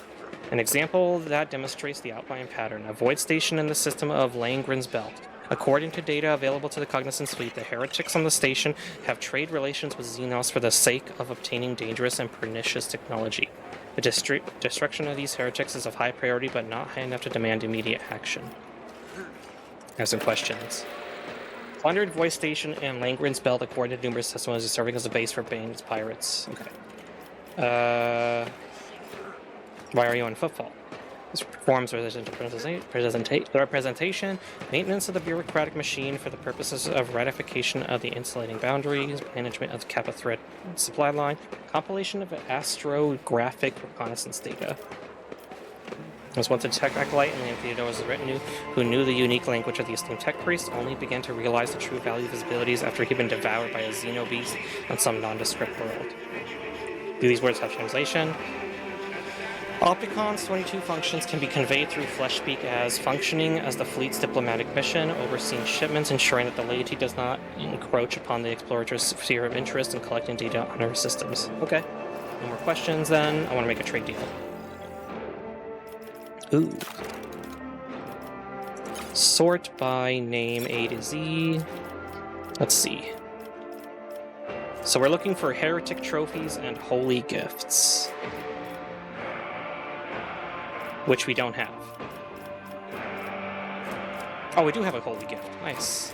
An example that demonstrates the outline pattern: a void station in the system of Langren's Belt. According to data available to the Cognizant's fleet, the heretics on the station have trade relations with Xenos for the sake of obtaining dangerous and pernicious technology. The destruction of these heretics is of high priority, but not high enough to demand immediate action. I have some questions. Plundered voice station and Langren's Belt, according to numerous testimonies, is serving as a base for bandits pirates. Okay. Why are you on footfall? This performs the representation, maintenance of the bureaucratic machine for the purposes of ratification of the insulating boundaries, management of the Kappa threat supply line, compilation of astrographic reconnaissance data. As once a tech acolyte in Theodore's retinue who knew the unique language of the esteemed tech priest, only began to realize the true value of his abilities after he'd been devoured by a xenobeast on some nondescript world. Do these words have translation? Opticon's 22 functions can be conveyed through Fleshspeak as functioning as the fleet's diplomatic mission, overseeing shipments, ensuring that the laity does not encroach upon the explorator's sphere of interest, and collecting data on our systems. Okay. No more questions then. I want to make a trade deal. Ooh. Sort by name A to Z. Let's see. So we're looking for heretic trophies and holy gifts, which we don't have. Oh, we do have a holy gift. Nice.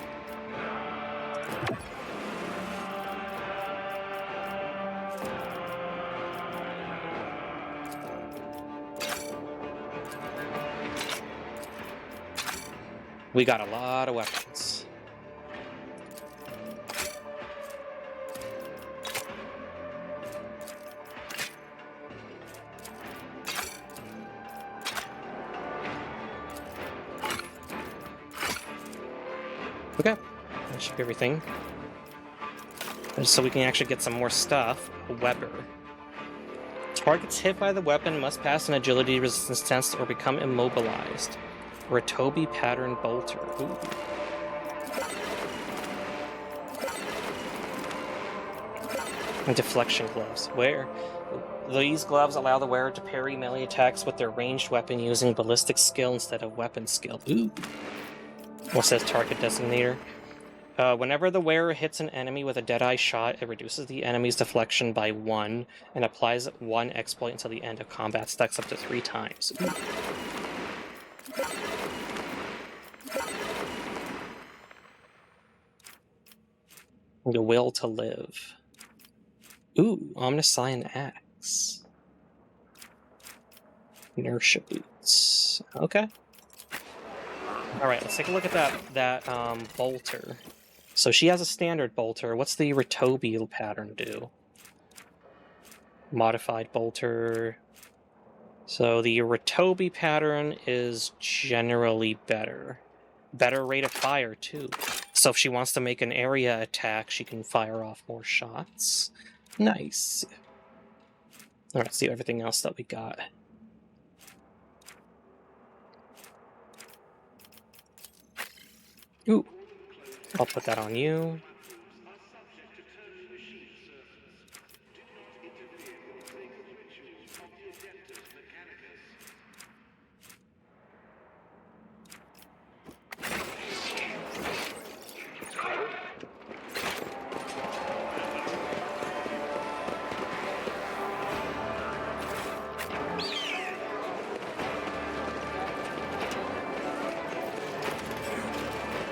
We got a lot of weapons. Okay, that should be everything. And so we can actually get some more stuff. A Weber. Targets hit by the weapon must pass an agility resistance test or become immobilized. Or a Toby pattern bolter. Ooh. And deflection gloves. These gloves allow the wearer to parry melee attacks with their ranged weapon using ballistic skill instead of weapon skill. Ooh. What says target designator? Whenever the wearer hits an enemy with a deadeye shot, it reduces the enemy's deflection by 1 and applies 1 exploit until the end of combat, stacks up to 3 times. Ooh. The will to live. Ooh, Omniscient Axe. Inertia boots. Okay. Alright, let's take a look at that bolter. So she has a standard bolter. What's the Ritobi pattern do? Modified bolter. So the Ritobi pattern is generally better. Better rate of fire, too. So if she wants to make an area attack, she can fire off more shots. Nice. Alright, let's see everything else that we got. Ooh. I'll put that on you.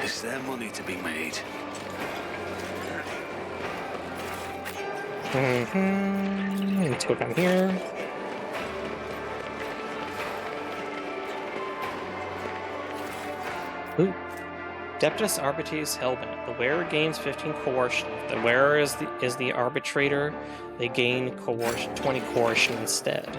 Is there money to be made? Let's go down here. Ooh. Deptus Arbites Hellbent. The wearer gains 15 coercion. If the wearer is the arbitrator, they gain 20 coercion instead.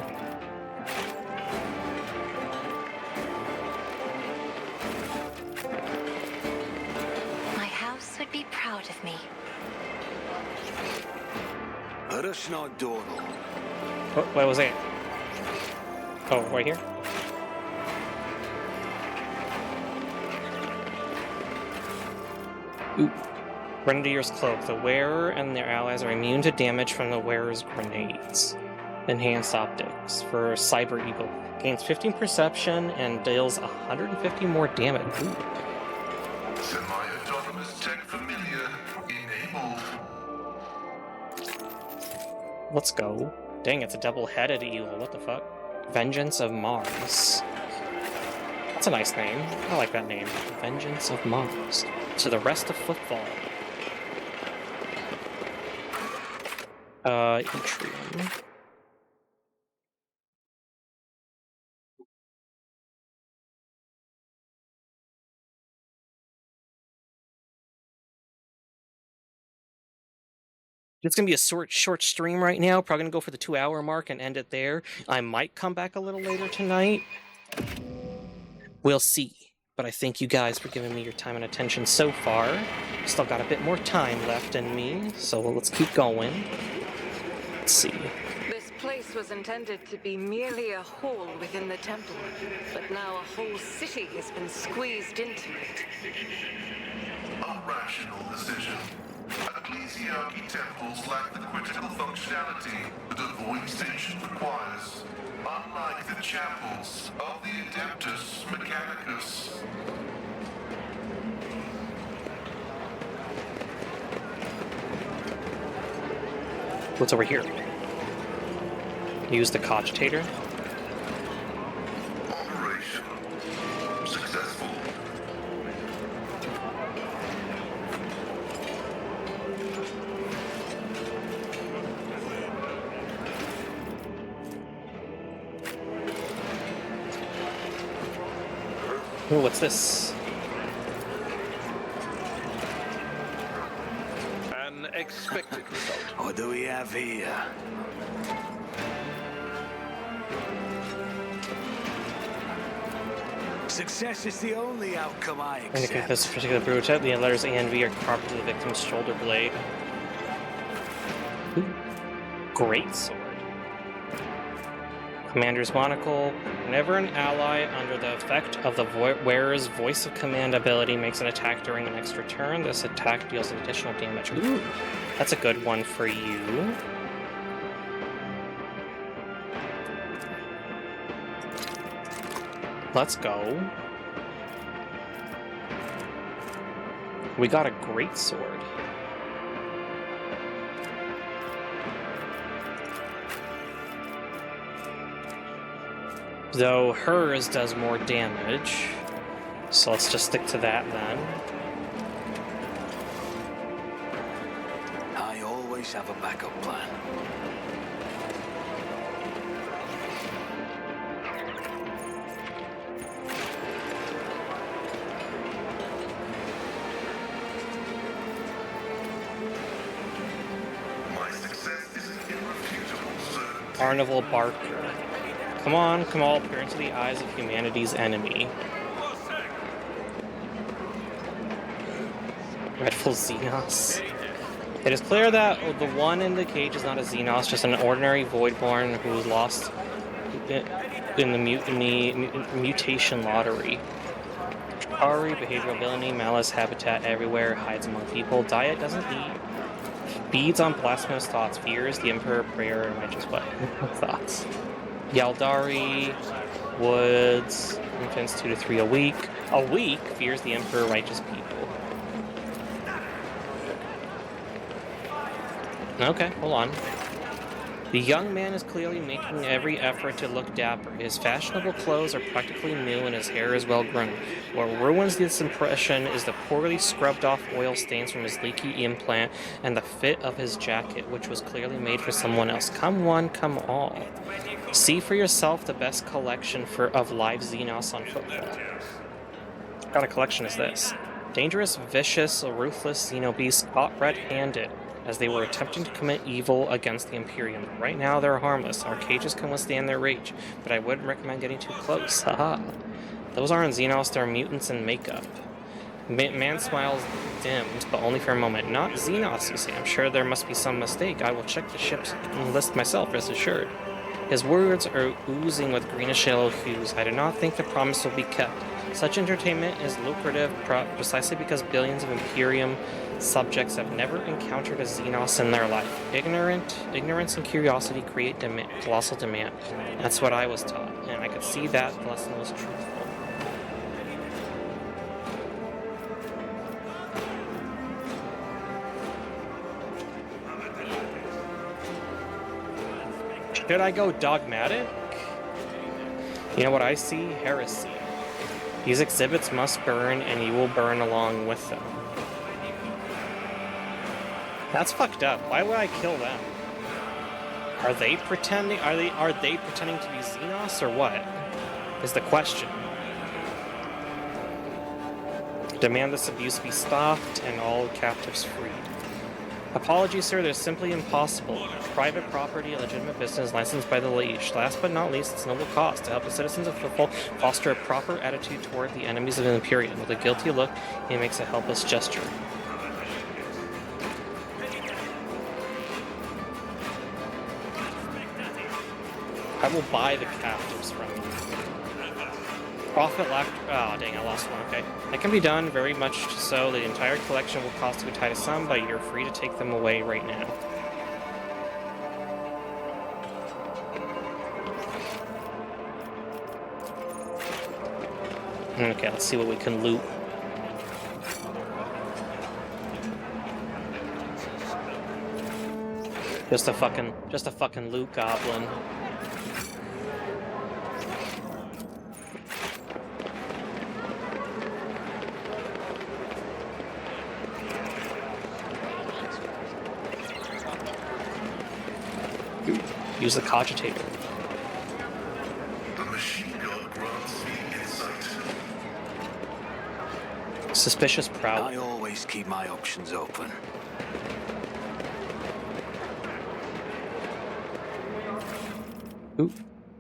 My house would be proud of me. Rush not Donal. What was it? Oh, right here? Ooh. Grenadier's Cloak. The wearer and their allies are immune to damage from the wearer's grenades. Enhanced Optics for Cyber Eagle. Gains 15 perception and deals 150 more damage. Ooh. Semi-autonomous tech familiar enabled. Let's go. Dang, it's a double-headed eagle. What the fuck? Vengeance of Mars. That's a nice name. I like that name. Vengeance of Mars. To the rest of football. Atrium. It's gonna be a short stream right now. Probably gonna go for the 2-hour mark and end it there. I might come back a little later tonight. We'll see. But I thank you guys for giving me your time and attention so far. Still got a bit more time left in me, so let's keep going. Let's see. This place was intended to be merely a hole within the temple, but now a whole city has been squeezed into it. A rational decision. Ecclesiarchy temples lack the critical functionality that a void station requires. Unlike the chapels of the Adeptus Mechanicus. What's over here? Use the cogitator. Operation successful. Oh, what's this? An expected result. What do we have here? Success is the only outcome I accept. Indicate this particular prototype, the letters A and V are carved to the victim's shoulder blade. Ooh. Great sword. Commander's Monocle. Whenever an ally under the effect of the wearer's voice of command ability makes an attack during the next turn, this attack deals additional damage. Ooh, that's a good one for you. Let's go. We got a great sword. Though hers does more damage, so let's just stick to that then. I always have a backup plan. My success is an irrefutable certainty. Carnival Barker. Come on, come all, peer into the eyes of humanity's enemy. Dreadful Xenos. It is clear that the one in the cage is not a Xenos, just an ordinary Voidborn who was lost in the mutation lottery. Trickery, behavioral ability, malice, habitat everywhere, hides among people, diet doesn't eat. Feeds on blasphemous thoughts, fears the Emperor, prayer, and righteous thoughts. Yaldari, Woods, infants 2 to 3 a week. A week fears the Emperor, righteous people. Okay, hold on. The young man is clearly making every effort to look dapper. His fashionable clothes are practically new and his hair is well grown. What ruins this impression is the poorly scrubbed off oil stains from his leaky implant and the fit of his jacket, which was clearly made for someone else. Come one, come all. See for yourself the best collection of live Xenos on football. What kind of collection is this? Dangerous, vicious, ruthless Xenobeasts caught red-handed as they were attempting to commit evil against the Imperium. Right now they're harmless. Our cages can withstand their rage, but I wouldn't recommend getting too close. Haha. Those aren't Xenos, they're mutants in makeup. Man smiles dimmed, but only for a moment. Not Xenos, you say. I'm sure there must be some mistake. I will check the ship's list myself, rest assured. His words are oozing with greenish-yellow hues. I do not think the promise will be kept. Such entertainment is lucrative precisely because billions of Imperium subjects have never encountered a Xenos in their life. Ignorance and curiosity create colossal demand. That's what I was taught, and I could see that the lesson was truthful. Should I go dogmatic? You know what I see? Heresy. These exhibits must burn, and you will burn along with them. That's fucked up. Why would I kill them? Are they pretending? Are they pretending to be Xenos or what? Is the question. Demand this abuse be stopped and all captives freed. Apologies, sir, they're simply impossible. Private property, legitimate business, licensed by the liege. Last but not least, it's noble cause to help the citizens of Footfall foster a proper attitude toward the enemies of the Imperium. With a guilty look, he makes a helpless gesture. I will buy the captives from you. Profit lacked. Oh, dang, I lost one. Okay. That can be done, very much so. The entire collection will cost you a tight sum, but you're free to take them away right now. Okay, let's see what we can loot. Just a fucking loot goblin. Use the cogitator. The machine gun grants me insight. Suspicious prowl. I always keep my options open. Ooh.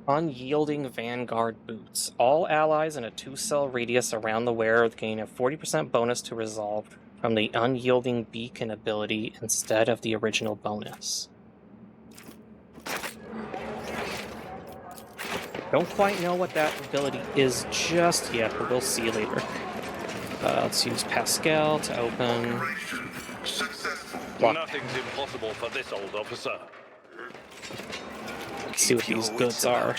Unyielding Vanguard Boots. All allies in a 2-cell radius around the wearer gain a 40% bonus to resolve from the Unyielding Beacon ability instead of the original bonus. Don't quite know what that ability is just yet, but we'll see later. Let's use Pascal to open. Nothing's impossible for this old officer. Let's see what these goods are.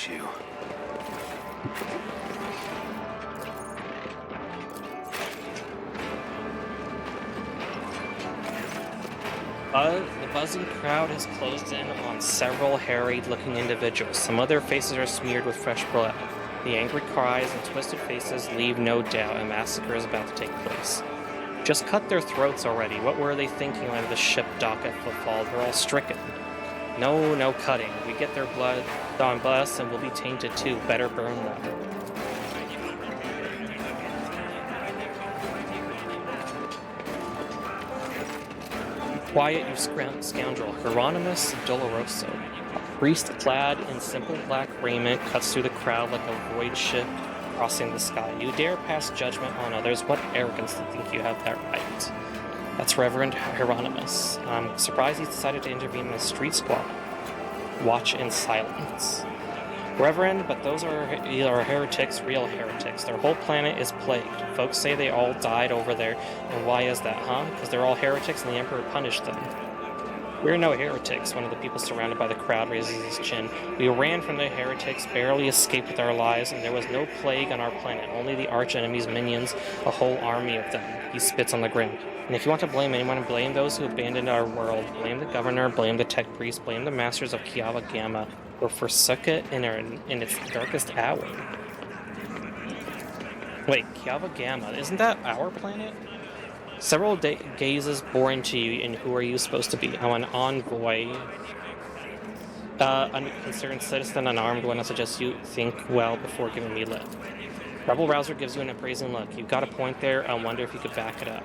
The buzzing crowd has closed in on several harried-looking individuals. Some of their faces are smeared with fresh blood. The angry cries and twisted faces leave no doubt a massacre is about to take place. Just cut their throats already. What were they thinking when the ship docked at Footfall? They're all stricken. No cutting. We get their blood on us and we'll be tainted too. Better burn them. Quiet, you scoundrel. Hieronymus Doloroso. A priest clad in simple black raiment cuts through the crowd like a void ship crossing the sky. You dare pass judgment on others? What arrogance to think you have that right. That's Reverend Hieronymus. I'm surprised he's decided to intervene in a street squabble. Watch in silence. Reverend, but those are heretics, real heretics. Their whole planet is plagued. Folks say they all died over there. And why is that, huh? Because they're all heretics and the Emperor punished them. We're no heretics, one of the people surrounded by the crowd raises his chin. We ran from the heretics, barely escaped with our lives, and there was no plague on our planet, only the arch-enemy's minions, a whole army of them. He spits on the ground. And if you want to blame anyone, blame those who abandoned our world. Blame the governor, blame the tech priest, blame the masters of Kiava Gamma, or forsook it in its darkest hour. Wait, Kiava Gamma, isn't that our planet? Several gazes bore into you, and who are you supposed to be? I'm an envoy. Unconcerned citizen, unarmed one. I suggest you think well before giving me lip. Rebel Rouser gives you an appraising look. You've got a point there. I wonder if you could back it up.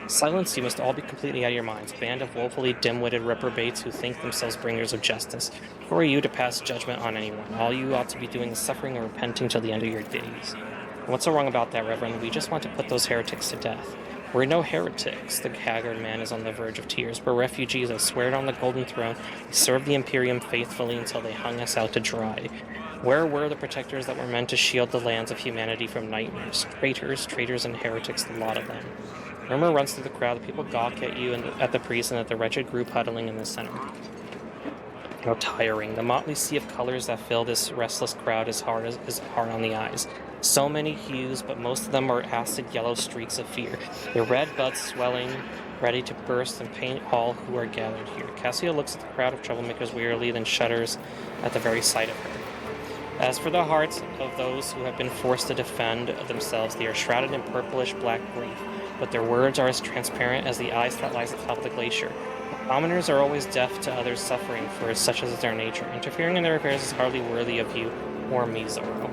Silence, you must all be completely out of your minds. Band of woefully dim-witted reprobates who think themselves bringers of justice. Who are you to pass judgment on anyone? All you ought to be doing is suffering and repenting till the end of your days. And what's so wrong about that, Reverend? We just want to put those heretics to death. We're no heretics, the haggard man is on the verge of tears. We're refugees that swear on the Golden Throne. We served the Imperium faithfully until they hung us out to dry. Where were the protectors that were meant to shield the lands of humanity from nightmares? Traitors, and heretics, the lot of them. Murmur runs through the crowd. The people gawk at you and at the priest and at the wretched group huddling in the center. How tiring. The motley sea of colors that fill this restless crowd is hard on the eyes. So many hues, but most of them are acid yellow streaks of fear. The red buds swelling, ready to burst and paint all who are gathered here. Cassio looks at the crowd of troublemakers wearily, then shudders at the very sight of her. As for the hearts of those who have been forced to defend themselves, they are shrouded in purplish-black grief, but their words are as transparent as the ice that lies atop the glacier. Commoners are always deaf to others' suffering, for such is their nature. Interfering in their affairs is hardly worthy of you or me, Zoro.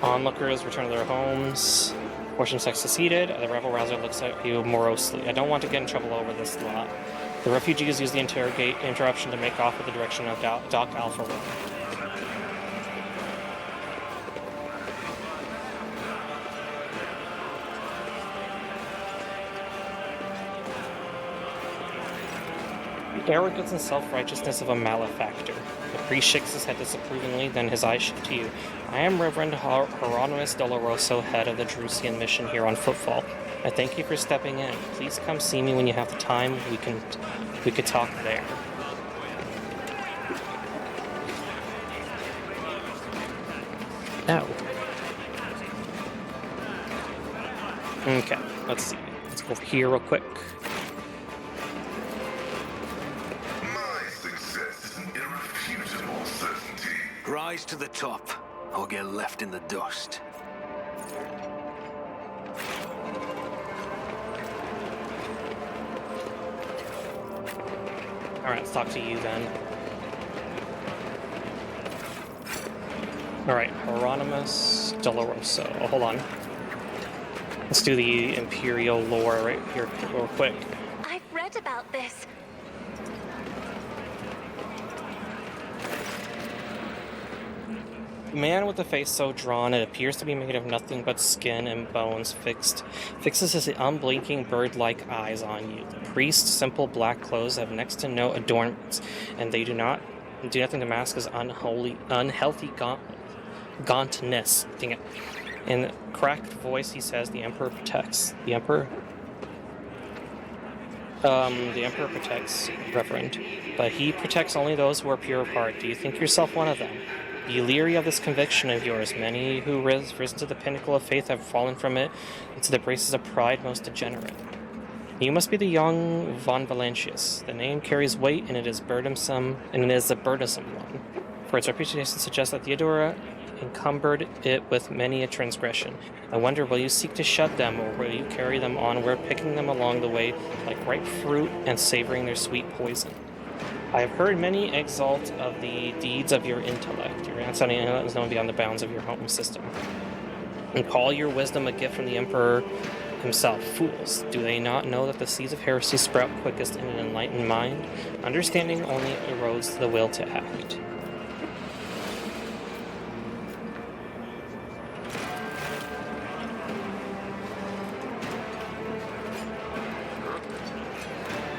Onlookers return to their homes. Portion sex seceded. The rebel-rouser looks at you morosely. I don't want to get in trouble over this lot. The refugees use the interruption to make off with the direction of Doc Alpha Road. The arrogance and self-righteousness of a malefactor. The priest shakes his head disapprovingly, then his eyes shift to you. I am Reverend Hieronymus Doloroso, head of the Drusian mission here on Footfall. I thank you for stepping in. Please come see me when you have the time. We could talk there. No. Okay, let's see. Let's go over here real quick. Rise to the top, or get left in the dust. Alright, let's talk to you then. Alright, Hieronymus Doloroso. Oh, hold on. Let's do the Imperial lore right here real quick. I've read about this. A man with a face so drawn it appears to be made of nothing but skin and bones fixes his unblinking bird-like eyes on you. The priest's simple black clothes have next to no adornments, and they do nothing to mask his unhealthy gauntness. Dang it. In a cracked voice, he says, "The Emperor protects." The Emperor protects, Reverend, but he protects only those who are pure of heart. Do you think yourself one of them? Be leery of this conviction of yours. Many who risen to the pinnacle of faith have fallen from it into the braces of pride most degenerate. You must be the young von Valentius. The name carries weight, and it is burdensome, and it is a burdensome one. For its reputation suggests that Theodora encumbered it with many a transgression. I wonder, will you seek to shut them, or will you carry them onward, picking them along the way like ripe fruit and savoring their sweet poison? I have heard many exalt of the deeds of your intellect. Your outstanding intellect is known beyond the bounds of your home system. And call your wisdom a gift from the Emperor himself. Fools, do they not know that the seeds of heresy sprout quickest in an enlightened mind? Understanding only erodes the will to act.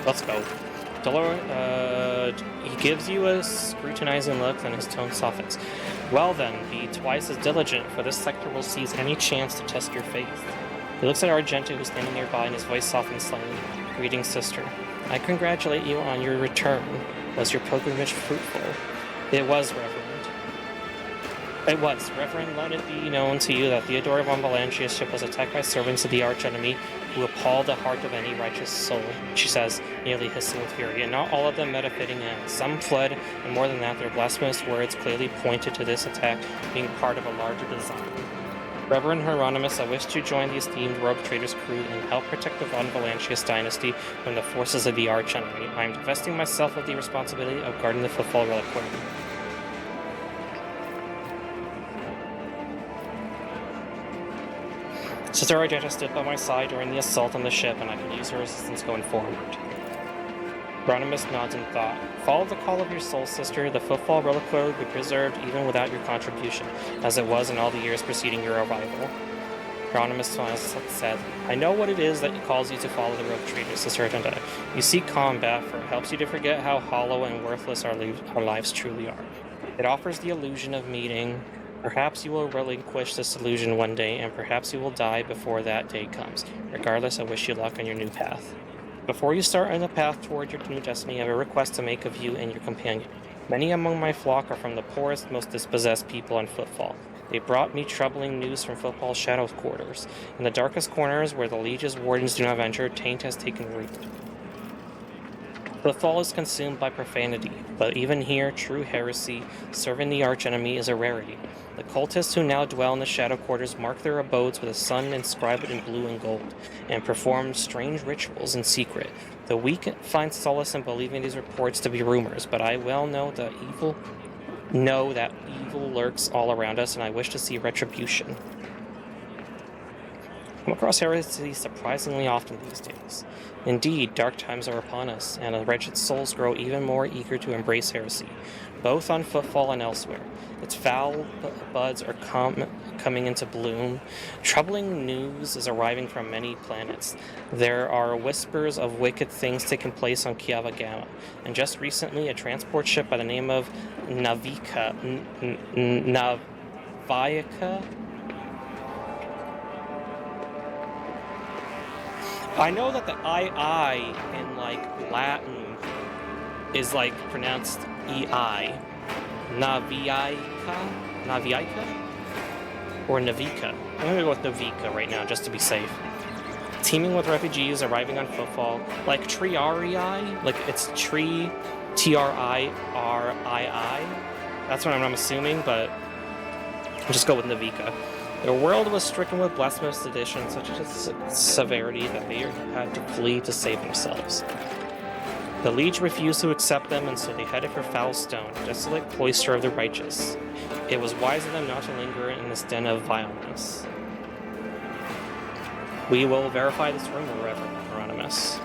Let's go. He gives you a scrutinizing look, then his tone softens. Well then, be twice as diligent, for this sector will seize any chance to test your faith. He looks at Argenta, who's standing nearby, and his voice softens slightly. Greetings, sister. I congratulate you on your return. Was your pilgrimage fruitful? It was, Reverend. It was. Reverend, let it be known to you that Theodora von Valentius' ship was attacked by servants of the archenemy who appalled the heart of any righteous soul, she says, nearly hissing with fury, and not all of them met a fitting end. Some fled, and more than that, their blasphemous words clearly pointed to this attack being part of a larger design. Reverend Hieronymus, I wish to join the esteemed rogue trader's crew and help protect the von Valentius dynasty from the forces of the archenemy. I am divesting myself of the responsibility of guarding the Footfall Reliquary. Sister Argenta stood by my side during the assault on the ship, and I could use her assistance going forward. Ronimus nods in thought. Follow the call of your soul, sister. The footfall reliquary will be preserved even without your contribution, as it was in all the years preceding your arrival. Ronimus smiles and said, I know what it is that calls you to follow the road of traitors, Sister Argenta. You seek combat, for it helps you to forget how hollow and worthless our lives truly are. It offers the illusion of meeting. Perhaps you will relinquish this illusion one day, and perhaps you will die before that day comes. Regardless, I wish you luck on your new path. Before you start on the path toward your new destiny, I have a request to make of you and your companion. Many among my flock are from the poorest, most dispossessed people on Footfall. They brought me troubling news from Footfall's shadow quarters. In the darkest corners, where the Liege's wardens do not venture, taint has taken root. Footfall is consumed by profanity, but even here, true heresy, serving the archenemy, is a rarity. The cultists who now dwell in the shadow quarters mark their abodes with a sun inscribed in blue and gold, and perform strange rituals in secret. The weak find solace in believing these reports to be rumors, but I well know that evil lurks all around us, and I wish to see retribution. I come across heresy surprisingly often these days. Indeed, dark times are upon us, and the wretched souls grow even more eager to embrace heresy, both on Footfall and elsewhere. Its foul buds are coming into bloom. Troubling news is arriving from many planets. There are whispers of wicked things taking place on Kiava Gamma, and just recently a transport ship by the name of Navika. I know that the I in like Latin is like pronounced EI. Naviaika? Or Navika? I'm gonna go with Navika right now just to be safe. Teeming with refugees arriving on Footfall, like Triarii, like it's Tree, Tririi. That's what I'm assuming, but I'll just go with Navika. Their world was stricken with blasphemous sedition, such as severity that they had to flee to save themselves. The Liege refused to accept them, and so they headed for Foul Stone, desolate cloister of the righteous. It was wise of them not to linger in this den of vileness. We will verify this rumor, Reverend Hieronymus.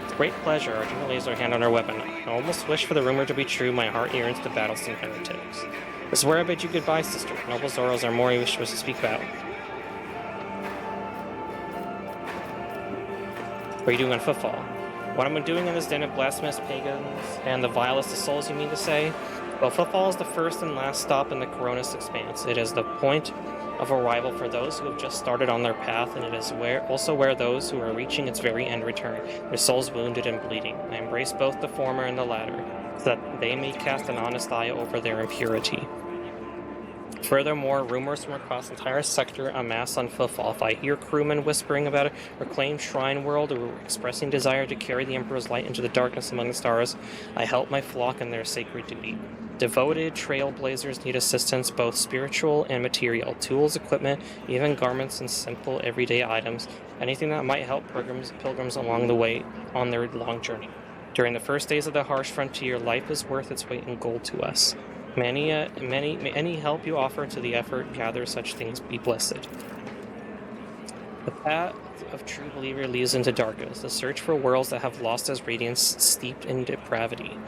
With great pleasure, Argenta lays her hand on her weapon. I almost wish for the rumor to be true. My heart yearns to battle some heretics. This is where I bid you goodbye, sister. Noble Zoros are more you wish to speak about. What are you doing on Footfall? What am I doing in this den of blasphemous pagans and the vilest of souls, you mean to say? Well, Footfall is the first and last stop in the Coronis expanse. It is the point of arrival for those who have just started on their path, and it is also where those who are reaching its very end return, their souls wounded and bleeding. I embrace both the former and the latter, so that they may cast an honest eye over their impurity. Furthermore, rumors from across the entire sector amass on Footfall. If I hear crewmen whispering about a reclaimed shrine world or expressing desire to carry the Emperor's light into the darkness among the stars, I help my flock in their sacred duty. Devoted trailblazers need assistance, both spiritual and material, tools, equipment, even garments and simple everyday items, anything that might help pilgrims along the way on their long journey. During the first days of the harsh frontier, life is worth its weight in gold to us. Any help you offer to the effort gather such things be blessed. The path of true believer leads into darkness, the search for worlds that have lost its radiance steeped in depravity.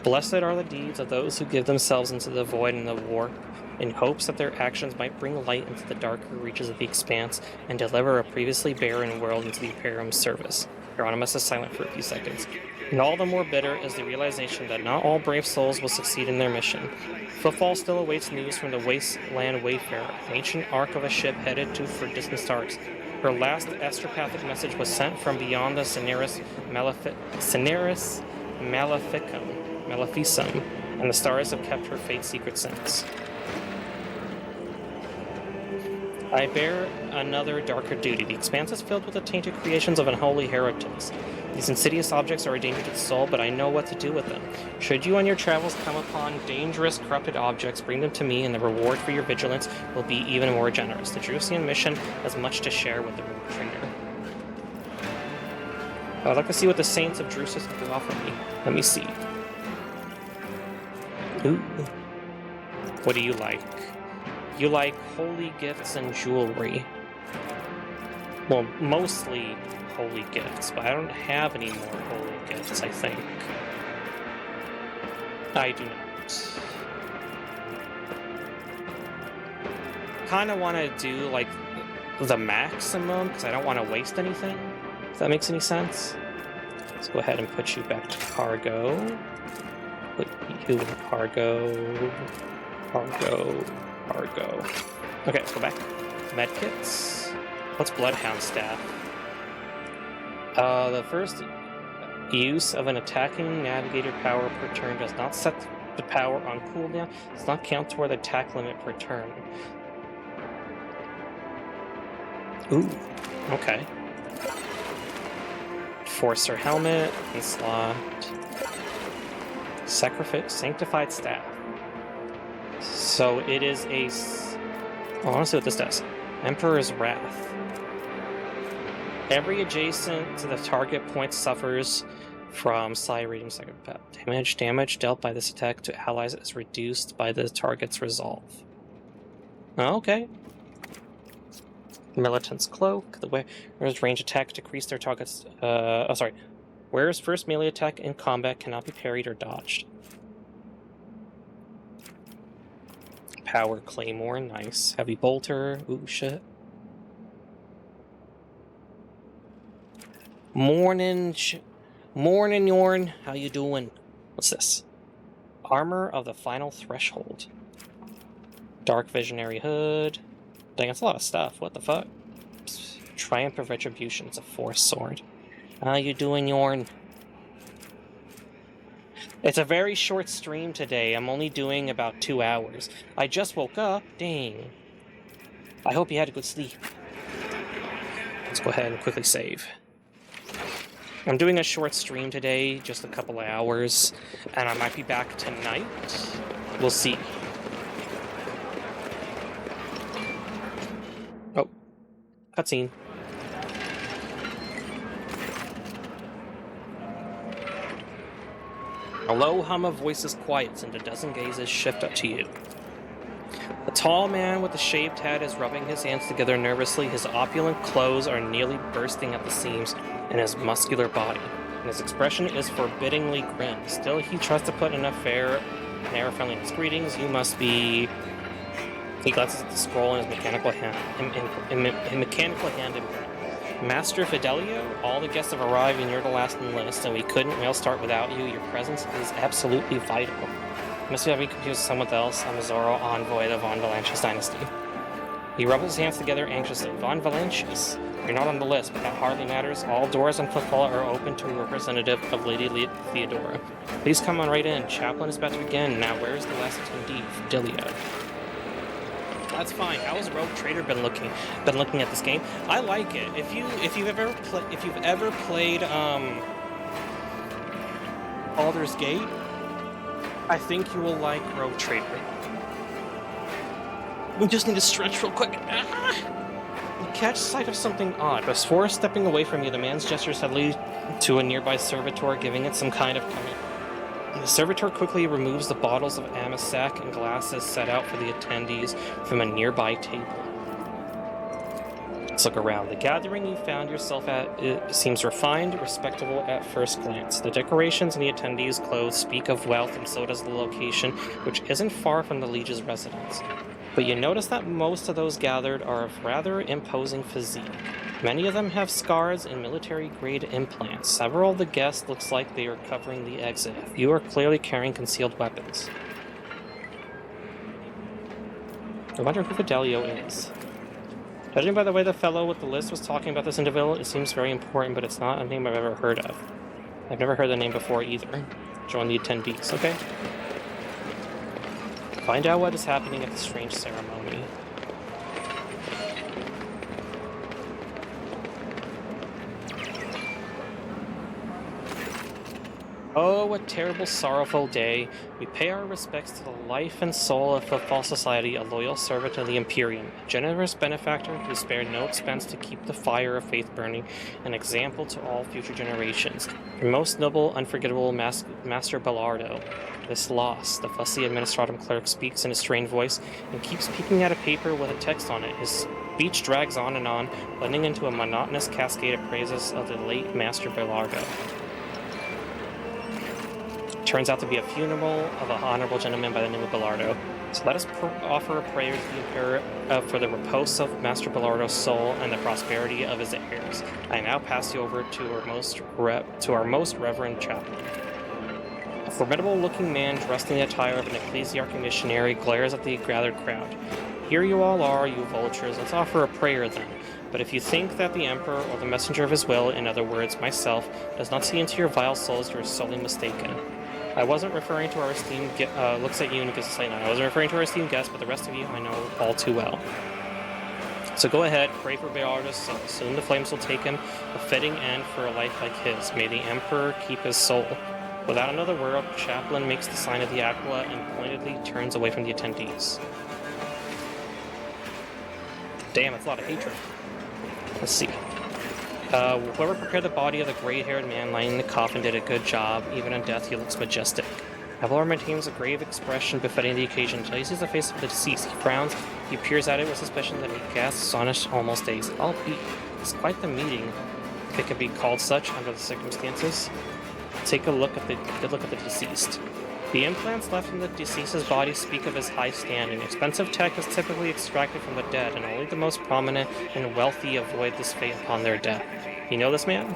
Blessed are the deeds of those who give themselves into the void and the warp, in hopes that their actions might bring light into the darker reaches of the expanse and deliver a previously barren world into the Imperium's service. Hieronymus is silent for a few seconds. And all the more bitter is the realization that not all brave souls will succeed in their mission. Footfall still awaits news from the wasteland wayfarer, an ancient ark of a ship headed for distant stars. Her last astropathic message was sent from beyond the Cineris Maleficum, and the stars have kept her fate secret since. I bear another darker duty. The expanse is filled with the tainted creations of unholy heretics. These insidious objects are a danger to the soul, but I know what to do with them. Should you on your travels come upon dangerous, corrupted objects, bring them to me, and the reward for your vigilance will be even more generous. The Drusian mission has much to share with the traitor. I'd like to see what the Saints of Drusus have to offer me. Let me see. Ooh. What do you like? You like holy gifts and jewelry. Well, mostly holy gifts, but I don't have any more holy gifts, I think. I do not. Kind of want to do, like, the maximum, because I don't want to waste anything, if that makes any sense. Let's go ahead and put you back to cargo. Put you in cargo. Cargo. Cargo. Okay, let's go back. Medkits. What's Bloodhound Staff? The first use of an attacking navigator power per turn does not set the power on cooldown. Does not count toward the attack limit per turn. Ooh, okay. Forcer Helmet, Onslaught. Sanctified Staff. So it is a... Oh, I want to see what this does. Emperor's Wrath. Every adjacent to the target point suffers from psi reading damage. Damage dealt by this attack to allies is reduced by the target's resolve. Oh, okay. Militant's Cloak. The wearer's range attack decrease their target's... Wearer's first melee attack in combat cannot be parried or dodged. Power Claymore, nice. Heavy Bolter, ooh, shit. Morning, Yorn. How you doing? What's this? Armor of the Final Threshold. Dark Visionary Hood. Dang, that's a lot of stuff. What the fuck? Triumph of Retribution. It's a Force Sword. How you doing, Yorn? It's a very short stream today. I'm only doing about 2 hours. I just woke up. Dang. I hope you had a good sleep. Let's go ahead and quickly save. I'm doing a short stream today, just a couple of hours, and I might be back tonight. We'll see. Oh. Cutscene. A low hum of voices quiets and a dozen gazes shift up to you. The tall man with the shaved head is rubbing his hands together nervously. His opulent clothes are nearly bursting at the seams in his muscular body, and his expression is forbiddingly grim. Still, he tries to put in an air of friendliness. Greetings, you must be... He glances at the scroll in his mechanical hand. Master Fidelio, all the guests have arrived and you're the last on the list, and we couldn't rail start without you. Your presence is absolutely vital. You must be having confused with someone else. I'm a Zorro envoy of Von Valanche's dynasty. He rubs his hands together anxiously. Von Valanche's. You're not on the list, but that hardly matters. All doors on Footfall are open to a representative of Lady Theodora. Please come on right in. Chaplain is about to begin. Now, where's the last attendee? Fidelio. That's fine. How has Rogue Trader been looking at this game? I like it. If you've ever played Baldur's Gate, I think you will like Rogue Trader. We just need to stretch real quick. You catch sight of something odd. Before stepping away from you, the man's gestures have led to a nearby servitor, giving it some kind of command. The servitor quickly removes the bottles of Amasac and glasses set out for the attendees from a nearby table. Let's look around. The gathering you found yourself at seems refined, respectable at first glance. The decorations and the attendees' clothes speak of wealth, and so does the location, which isn't far from the Liege's residence. But you notice that most of those gathered are of rather imposing physique. Many of them have scars and military-grade implants. Several of the guests looks like they are covering the exit. A few are clearly carrying concealed weapons. I wonder who Fidelio is. Judging by the way the fellow with the list was talking about this individual, it seems very important, but it's not a name I've ever heard of. I've never heard the name before either. Join the attendees, okay? Find out what is happening at the strange ceremony. Oh, what terrible, sorrowful day. We pay our respects to the life and soul of Footfall Society, a loyal servant of the Imperium, a generous benefactor who spared no expense to keep the fire of faith burning, an example to all future generations. Your most noble, unforgettable Master Bellardo. This loss, the fussy administratum clerk speaks in a strained voice and keeps peeking at a paper with a text on it. His Speech drags on and on, blending into a monotonous cascade of praises of the late Master Belardo. Turns out to be a funeral of an honorable gentleman by the name of Belardo. So let us offer a prayer to the Emperor for the repose of Master Belardo's soul and the prosperity of his heirs. I now pass you over to our most reverend chaplain. A formidable-looking man dressed in the attire of an ecclesiarchal missionary glares at the gathered crowd. Here you all are, you vultures. Let's offer a prayer then. But if you think that the Emperor or the messenger of his will, in other words, myself, does not see into your vile souls, you are sorely mistaken. I wasn't referring to our esteemed looks at you and gives a slight nod. I wasn't referring to our esteemed guest, but the rest of you I know all too well. So go ahead, pray for Belardo's soul. Soon the flames will take him, a fitting end for a life like his. May the Emperor keep his soul. Without another word, the chaplain makes the sign of the Aquila and pointedly turns away from the attendees. Damn, it's a lot of hatred. Let's see. Whoever prepared the body of the gray-haired man lying in the coffin did a good job. Even in death, he looks majestic. Abelard maintains a grave expression befitting the occasion until he sees the face of the deceased. He frowns, he peers at it with suspicion that he gasps astonished, almost dazed. It's quite the meeting, if it can be called such under the circumstances. Take a good look at the deceased. The implants left in the deceased's body speak of his high standing. Expensive tech is typically extracted from the dead, and only the most prominent and wealthy avoid this fate upon their death. You know this man?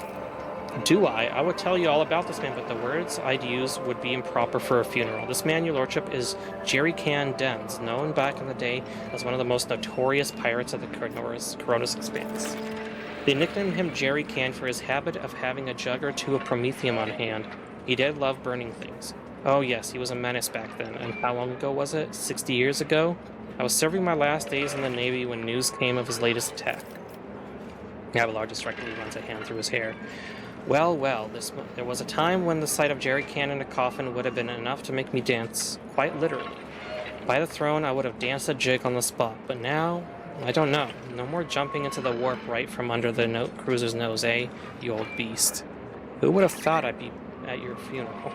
Do I? I would tell you all about this man, but the words I'd use would be improper for a funeral. This man, your lordship, is Jerry Can Dens, known back in the day as one of the most notorious pirates of the Coronis Expanse. They nicknamed him Jerry Can for his habit of having a jug or two of promethium on hand. He did love burning things. Oh yes, he was a menace back then, and how long ago was it? 60 years ago? I was serving my last days in the Navy when news came of his latest attack. Abelard distractedly runs a hand through his hair. Well, there was a time when the sight of Jerry Can in a coffin would have been enough to make me dance, quite literally. By the throne, I would have danced a jig on the spot, but now, I don't know. No more jumping into the warp right from under the cruiser's nose, eh, you old beast? Who would have thought I'd be at your funeral?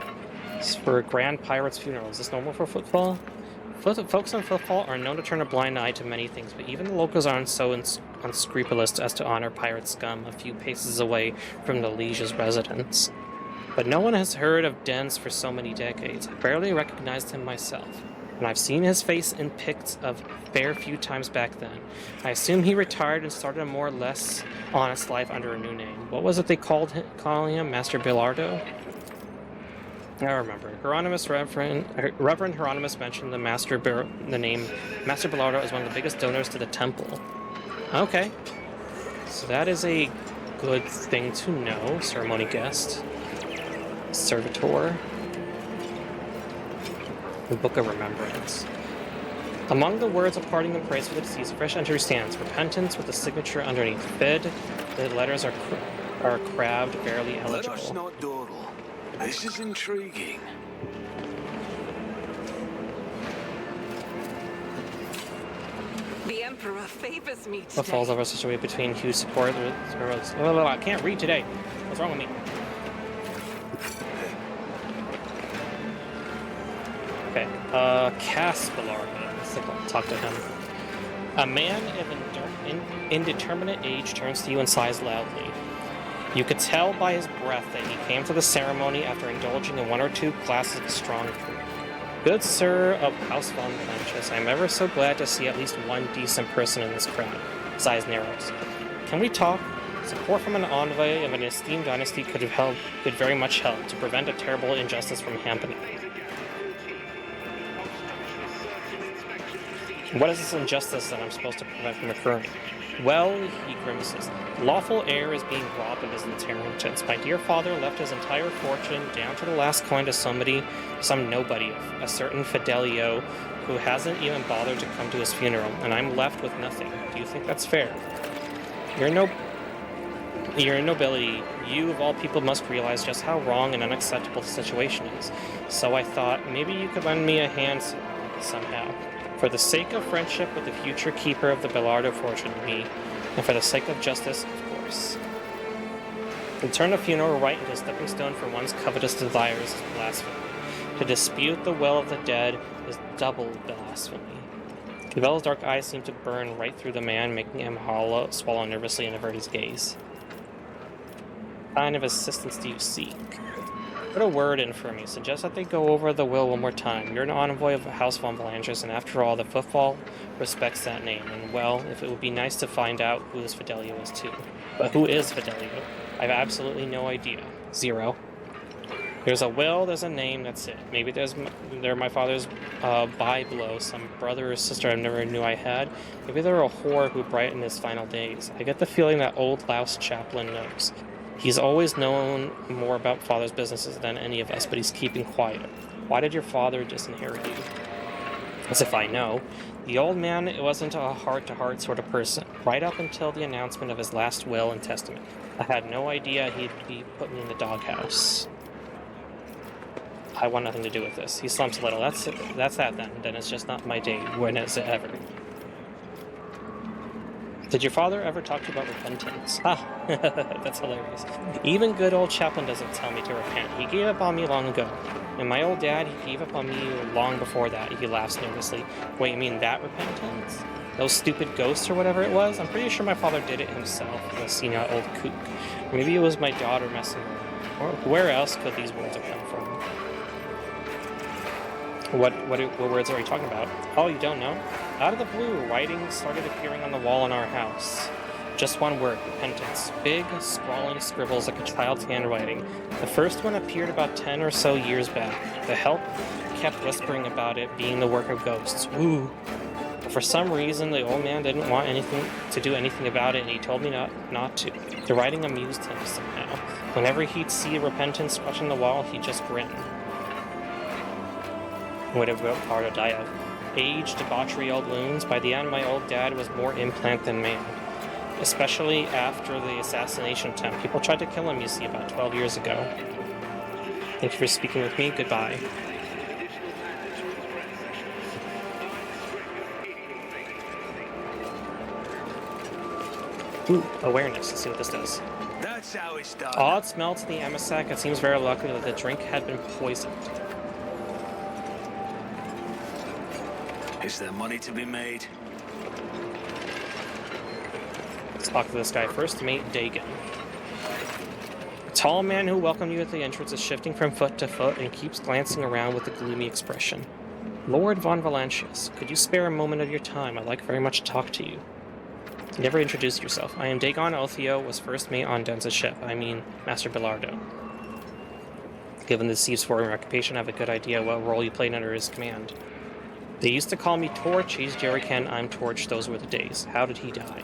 For a grand pirate's funeral, is this normal for footfall? Folks on footfall are known to turn a blind eye to many things, but even the locals aren't so unscrupulous as to honor pirate scum a few paces away from the liege's residence. But no one has heard of Dens for so many decades. I barely recognized him myself, and I've seen his face in pics of fair few times back then. I assume he retired and started a more or less honest life under a new name. What was it they calling him? Master Belardo? I remember. Reverend Hieronymus mentioned the name Master Belardo as one of the biggest donors to the temple. Okay. So that is a good thing to know, ceremony guest. Servitor. The Book of Remembrance. Among the words of parting and praise for the deceased, fresh entry stands repentance with the signature underneath. Fid. The letters are crabbed, barely eligible. Let us not dawdle. This is intriguing. The Emperor favors me today. What falls over such a way between huge support? I can't read today. What's wrong with me? Okay. Cass Belardo. Let's talk to him. A man of indeterminate age turns to you and sighs loudly. You could tell by his breath that he came to the ceremony after indulging in one or two glasses of strong drink. Good sir of House von Clenchus, I am ever so glad to see at least one decent person in this crowd. His eyes narrows. Can we talk? Support from an envoy of an esteemed dynasty could very much help to prevent a terrible injustice from happening. What is this injustice that I'm supposed to prevent from occurring? Well, he grimaces, lawful heir is being robbed of his inheritance. My dear father left his entire fortune, down to the last coin, to some nobody, a certain Fidelio, who hasn't even bothered to come to his funeral, and I'm left with nothing. Do you think that's fair? Your nobility, you of all people must realize just how wrong and unacceptable the situation is. So I thought, maybe you could lend me a hand somehow. For the sake of friendship with the future keeper of the Belardo fortune, me, and for the sake of justice, of course. To turn a funeral rite into a stepping stone for one's covetous desires is blasphemy. To dispute the will of the dead is double blasphemy. Gavel's dark eyes seemed to burn right through the man, making him swallow nervously and avert his gaze. What kind of assistance do you seek? Put a word in for me. Suggest that they go over the will one more time. You're an envoy of House von Valanches, and after all, the football respects that name. And, well, if it would be nice to find out who this Fidelio is, too. But who is Fidelio? I have absolutely no idea. 0. There's a will, there's a name, that's it. Maybe they're my father's byblow, some brother or sister I never knew I had. Maybe they're a whore who brightened his final days. I get the feeling that old louse Chaplin knows. He's always known more about father's businesses than any of us, but he's keeping quiet. Why did your father disinherit you? As if I know. The old man wasn't a heart-to-heart sort of person, right up until the announcement of his last will and testament. I had no idea he'd be put me in the doghouse. I want nothing to do with this. He slumps a little. That's that then. Then it's just not my day. When is it ever? Did your father ever talk to you about repentance? Ah, that's hilarious. Even good old Chaplin doesn't tell me to repent. He gave up on me long ago. And my old dad, he gave up on me long before that. He laughs nervously. Wait, you mean that repentance? Those stupid ghosts or whatever it was? I'm pretty sure my father did it himself, the senile old kook. Or maybe it was my daughter messing with him. Or where else could these words have come from? What words are you talking about? Oh, you don't know? Out of the blue, writing started appearing on the wall in our house. Just one word, repentance. Big, sprawling scribbles like a child's handwriting. The first one appeared about 10 or so years back. The help kept whispering about it being the work of ghosts. Woo! But for some reason, the old man didn't want to do anything about it, and he told me not to. The writing amused him somehow. Whenever he'd see repentance scratched on the wall, he'd just grin. What did Ricardo die of? Age, debauchery, old wounds. By the end, my old dad was more implant than man. Especially after the assassination attempt. People tried to kill him, you see, about 12 years ago. Thank you for speaking with me. Goodbye. Ooh, awareness. Let's see what this does. That's how it's done. Odd smell to the emissac. It seems very likely that the drink had been poisoned. Is there money to be made? Let's talk to this guy first. Mate Dagan. The tall man who welcomed you at the entrance is shifting from foot to foot and keeps glancing around with a gloomy expression. Lord von Valanches, could you spare a moment of your time? I'd like very much to talk to you. You never introduced yourself. I am Dagon Othio, was first mate on Denza's ship. I mean, Master Bilardo. Given the Thieves' foreign occupation, I have a good idea what role you played under his command. They used to call me Torch. He's Jerrycan, I'm Torch. Those were the days. How did he die?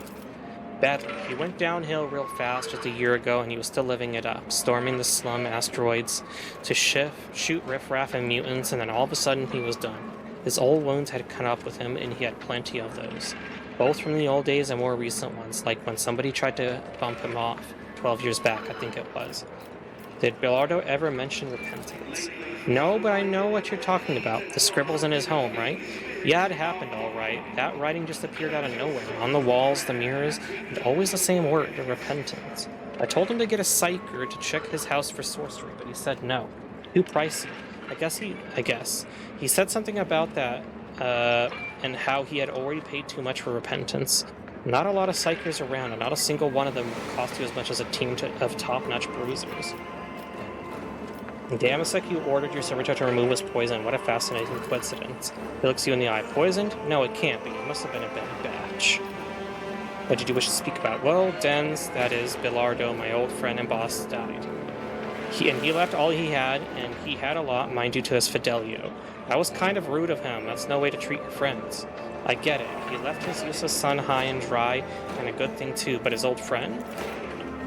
Badly. He went downhill real fast just a year ago, and he was still living it up, storming the slum asteroids to shoot riffraff and mutants, and then all of a sudden he was done. His old wounds had caught up with him, and he had plenty of those. Both from the old days and more recent ones, like when somebody tried to bump him off 12 years back, I think it was. Did Bilardo ever mention repentance? No, but I know what you're talking about. The scribbles in his home, right? Yeah, it happened all right. That writing just appeared out of nowhere. On the walls, the mirrors, and always the same word, repentance. I told him to get a psyker to check his house for sorcery, but he said no. Too pricey. I guess. He said something about that, and how he had already paid too much for repentance. Not a lot of psychers around, and not a single one of them would cost you as much as a team of top-notch bruisers. Damasek, you ordered your servitor to remove his poison. What a fascinating coincidence. He looks you in the eye. Poisoned? No, it can't be. It must have been a bad batch. What did you wish to speak about? Well, Denz, that is, Bilardo, my old friend and boss, died. He left all he had, and he had a lot, mind you, to his Fidelio. That was kind of rude of him. That's no way to treat your friends. I get it. He left his useless son high and dry, and a good thing too, but his old friend?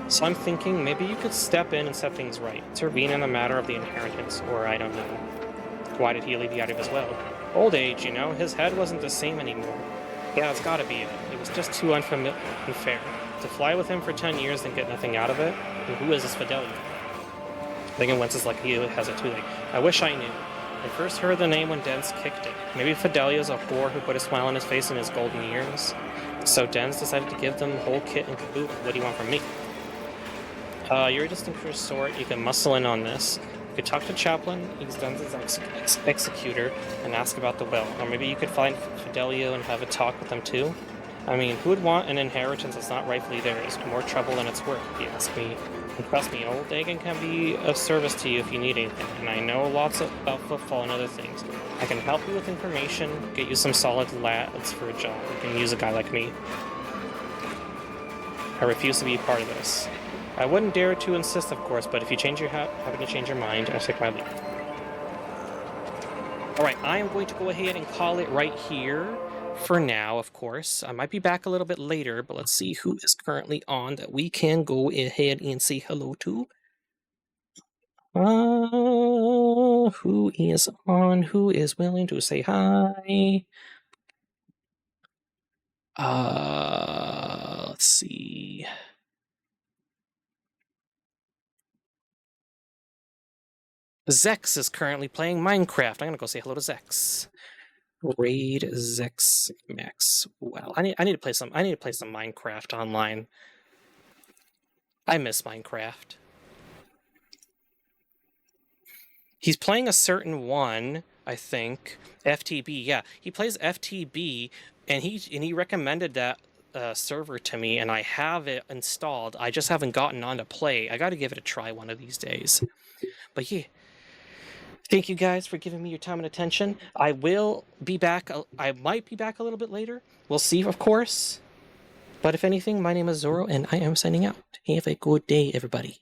So I'm thinking maybe you could step in and set things right. Intervene in the matter of the inheritance, or I don't know. Why did he leave you out of his will? Old age, you know, his head wasn't the same anymore. Yeah, it's gotta be it. It was just too unfair. To fly with him for 10 years and get nothing out of it? And who is this Fidelio? Thinking winces like he has a toothache. I wish I knew. I first heard the name when Denz kicked it. Maybe Fidelio's a whore who put a smile on his face in his golden years. So Denz decided to give them the whole kit and caboodle. What do you want from me? You're a distinguished sort. You can muscle in on this. You could talk to Chaplin, he's done his executor, and ask about the will. Or maybe you could find Fidelio and have a talk with them too. I mean, who would want an inheritance that's not rightfully theirs? More trouble than it's worth, if you ask me. And trust me, old Dagon can be of service to you if you need anything, and I know lots about football and other things. I can help you with information, get you some solid lads for a job. You can use a guy like me. I refuse to be part of this. I wouldn't dare to insist, of course, but if you happen to change your mind, I'll take my leave. Alright, I am going to go ahead and call it right here for now, of course. I might be back a little bit later, but let's see who is currently on that we can go ahead and say hello to. Who is on? Who is willing to say hi? Let's see. Zex is currently playing Minecraft. I'm gonna go say hello to Zex. Raid Zex Max. Well, I need to play some Minecraft online. I miss Minecraft. He's playing a certain one, I think. FTB, yeah. He plays FTB, and he recommended that server to me, and I have it installed. I just haven't gotten on to play. I gotta give it a try one of these days. But yeah. Thank you guys for giving me your time and attention. I will be back. I might be back a little bit later. We'll see, of course. But if anything, my name is Zoro, and I am signing out. Have a good day, everybody.